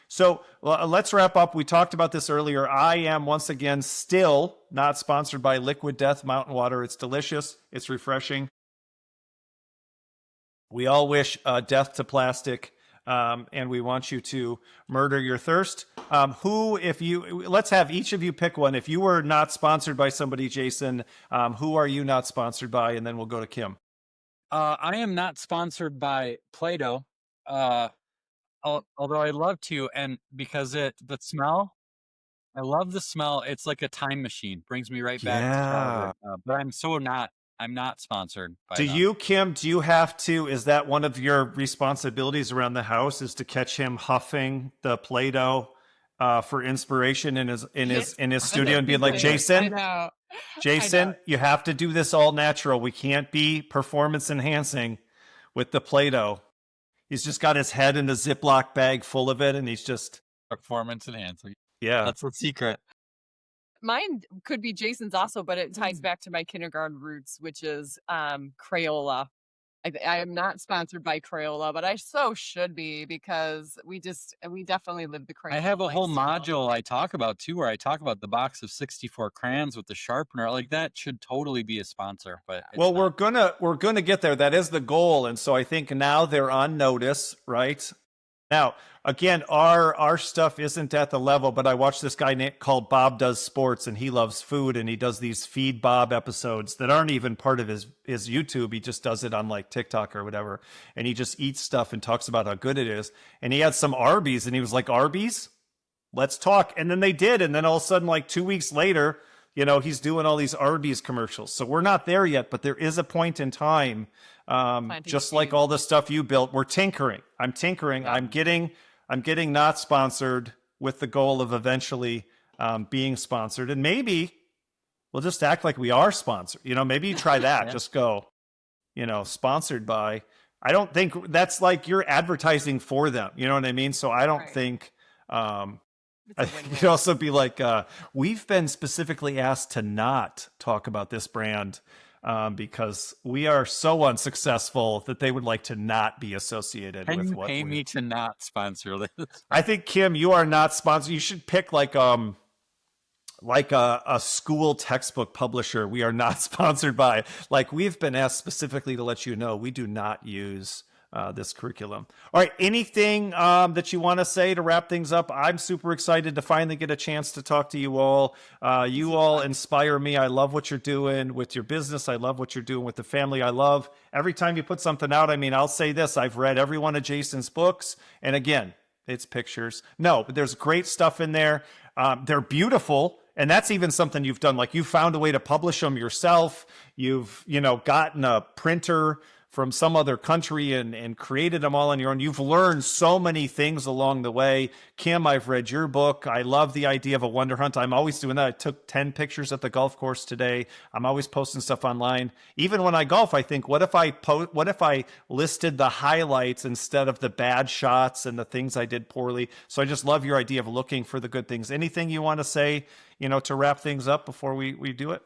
Speaker 1: So let's wrap up. We talked about this earlier. I am, once again, still not sponsored by Liquid Death Mountain Water. It's delicious. It's refreshing. We all wish death to plastic. And we want you to murder your thirst. Let's have each of you pick one. If you were not sponsored by somebody, Jason, who are you not sponsored by? And then we'll go to Kim.
Speaker 2: I am not sponsored by Play-Doh, although I'd love to. And because the smell, I love the smell. It's like a time machine, brings me right back to childhood. But I'm not sponsored by them.
Speaker 1: Kim, is that one of your responsibilities around the house is to catch him huffing the Play-Doh for inspiration in his studio and being like, Jason, you have to do this all natural. We can't be performance enhancing with the Play-Doh. He's just got his head in a Ziploc bag full of it and he's just
Speaker 2: performance enhancing.
Speaker 1: Yeah.
Speaker 2: That's the secret.
Speaker 3: Mine could be Jason's also, but it ties back to my kindergarten roots, which is Crayola. I am not sponsored by Crayola, but I so should be because we definitely live the Crayola.
Speaker 2: I have a whole module
Speaker 3: lifestyle.
Speaker 2: I talk about too, where I talk about the box of 64 crayons with the sharpener. Like that should totally be a sponsor, but it's
Speaker 1: well,
Speaker 2: not.
Speaker 1: we're gonna get there. That is the goal, and so I think now they're on notice, right? Now, again, our stuff isn't at the level, but I watched this guy called Bob Does Sports, and he loves food, and he does these Feed Bob episodes that aren't even part of his YouTube. He just does it on like TikTok or whatever, and he just eats stuff and talks about how good it is. And he had some Arby's, and he was like, Arby's? Let's talk. And then they did, and then all of a sudden, like 2 weeks later, he's doing all these Arby's commercials. So we're not there yet, but there is a point in time. Just like all the stuff you built, we're tinkering. I'm tinkering. Yeah. I'm getting not sponsored with the goal of eventually being sponsored. And maybe we'll just act like we are sponsored. Maybe you try that. Yeah. Just go, sponsored by. I don't think that's like you're advertising for them. You know what I mean? So I don't think you'd also be like, we've been specifically asked to not talk about this brand. Because we are so unsuccessful that they would like to not be associated with what.
Speaker 2: Can you pay me to not sponsor this?
Speaker 1: I think, Kim, you are not sponsored. You should pick like a school textbook publisher. We are not sponsored by. Like we've been asked specifically to let you know we do not use this curriculum. All right. Anything that you want to say to wrap things up? I'm super excited to finally get a chance to talk to you all. You all inspire me. I love what you're doing with your business. I love what you're doing with the family. I love every time you put something out. I mean, I'll say this. I've read every one of Jason's books. And again, it's pictures. No, but there's great stuff in there. They're beautiful. And that's even something you've done. Like you found a way to publish them yourself. You've, gotten a printer from some other country and created them all on your own. You've learned so many things along the way. Kim, I've read your book. I love the idea of a wonder hunt. I'm always doing that. I took 10 pictures at the golf course today. I'm always posting stuff online. Even when I golf, I think, what if I listed the highlights instead of the bad shots and the things I did poorly? So I just love your idea of looking for the good things. Anything you want to say, to wrap things up before we do it?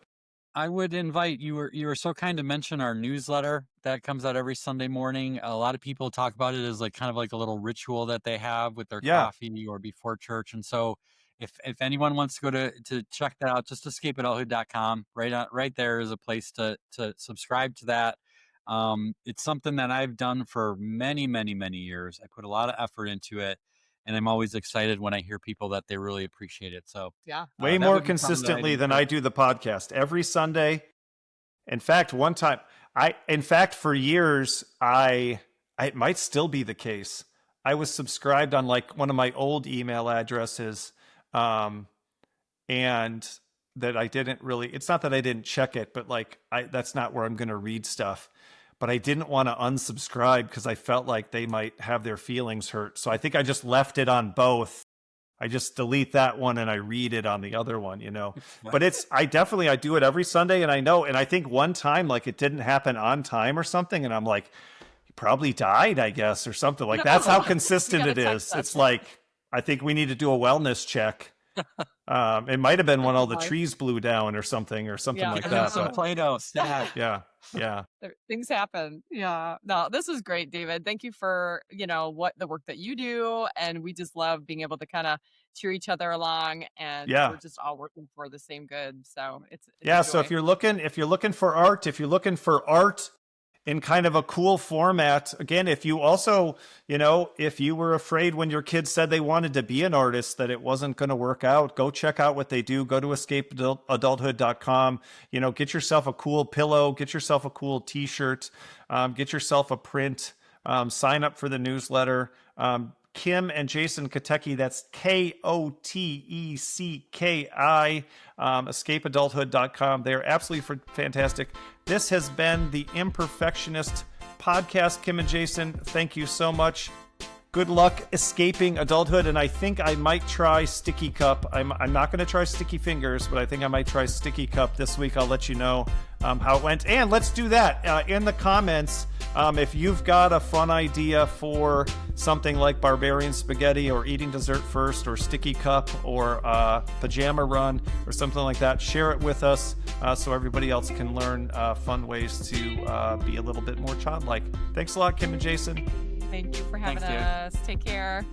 Speaker 2: I would invite you were so kind to mention our newsletter that comes out every Sunday morning. A lot of people talk about it as like kind of like a little ritual that they have with their coffee or before church. And so if anyone wants to go to check that out, just escapeadulthood.com. Right there is a place to subscribe to that. It's something that I've done for many, many, many years. I put a lot of effort into it, and I'm always excited when I hear people that they really appreciate it. So
Speaker 3: Yeah.
Speaker 1: Way more consistently than I do the podcast. Every Sunday. In fact, one time, for years, it might still be the case. I was subscribed on like one of my old email addresses, and that I didn't really, it's not that I didn't check it, but like, that's not where I'm going to read stuff. But I didn't want to unsubscribe because I felt like they might have their feelings hurt. So I think I just left it on both. I just delete that one and I read it on the other one, you know. But I do it every Sunday, and I think one time, like, it didn't happen on time or something, and I'm like, you probably died, I guess, or something. Like, that's how consistent it is. It's like, I think we need to do a wellness check. It might have been when all the trees blew down or something like that.
Speaker 2: Some Play-Doh stat.
Speaker 1: Yeah.
Speaker 3: Things happen. Yeah. No, this is great, David. Thank you for, what the work that you do. And we just love being able to kind of cheer each other along, and we're just all working for the same good. So it's
Speaker 1: so if you're looking for art in kind of a cool format, again, if you also, if you were afraid when your kids said they wanted to be an artist that it wasn't going to work out, go check out what they do. Go to escapeadulthood.com, get yourself a cool pillow, get yourself a cool t-shirt, get yourself a print, sign up for the newsletter. Kim and Jason Katecki, that's Kotecki, escapeadulthood.com. They're absolutely fantastic. This has been the Imperfectionist Podcast. Kim and Jason, thank you so much. Good luck escaping adulthood, and I think I might try Sticky Cup. I'm not going to try Sticky Fingers, but I think I might try Sticky Cup this week. I'll let you know how it went. And let's do that in the comments. If you've got a fun idea for something like Barbarian Spaghetti or Eating Dessert First or Sticky Cup or Pajama Run or something like that, share it with us so everybody else can learn fun ways to be a little bit more childlike. Thanks a lot, Kim and Jason.
Speaker 3: Thank you for having us. Take care.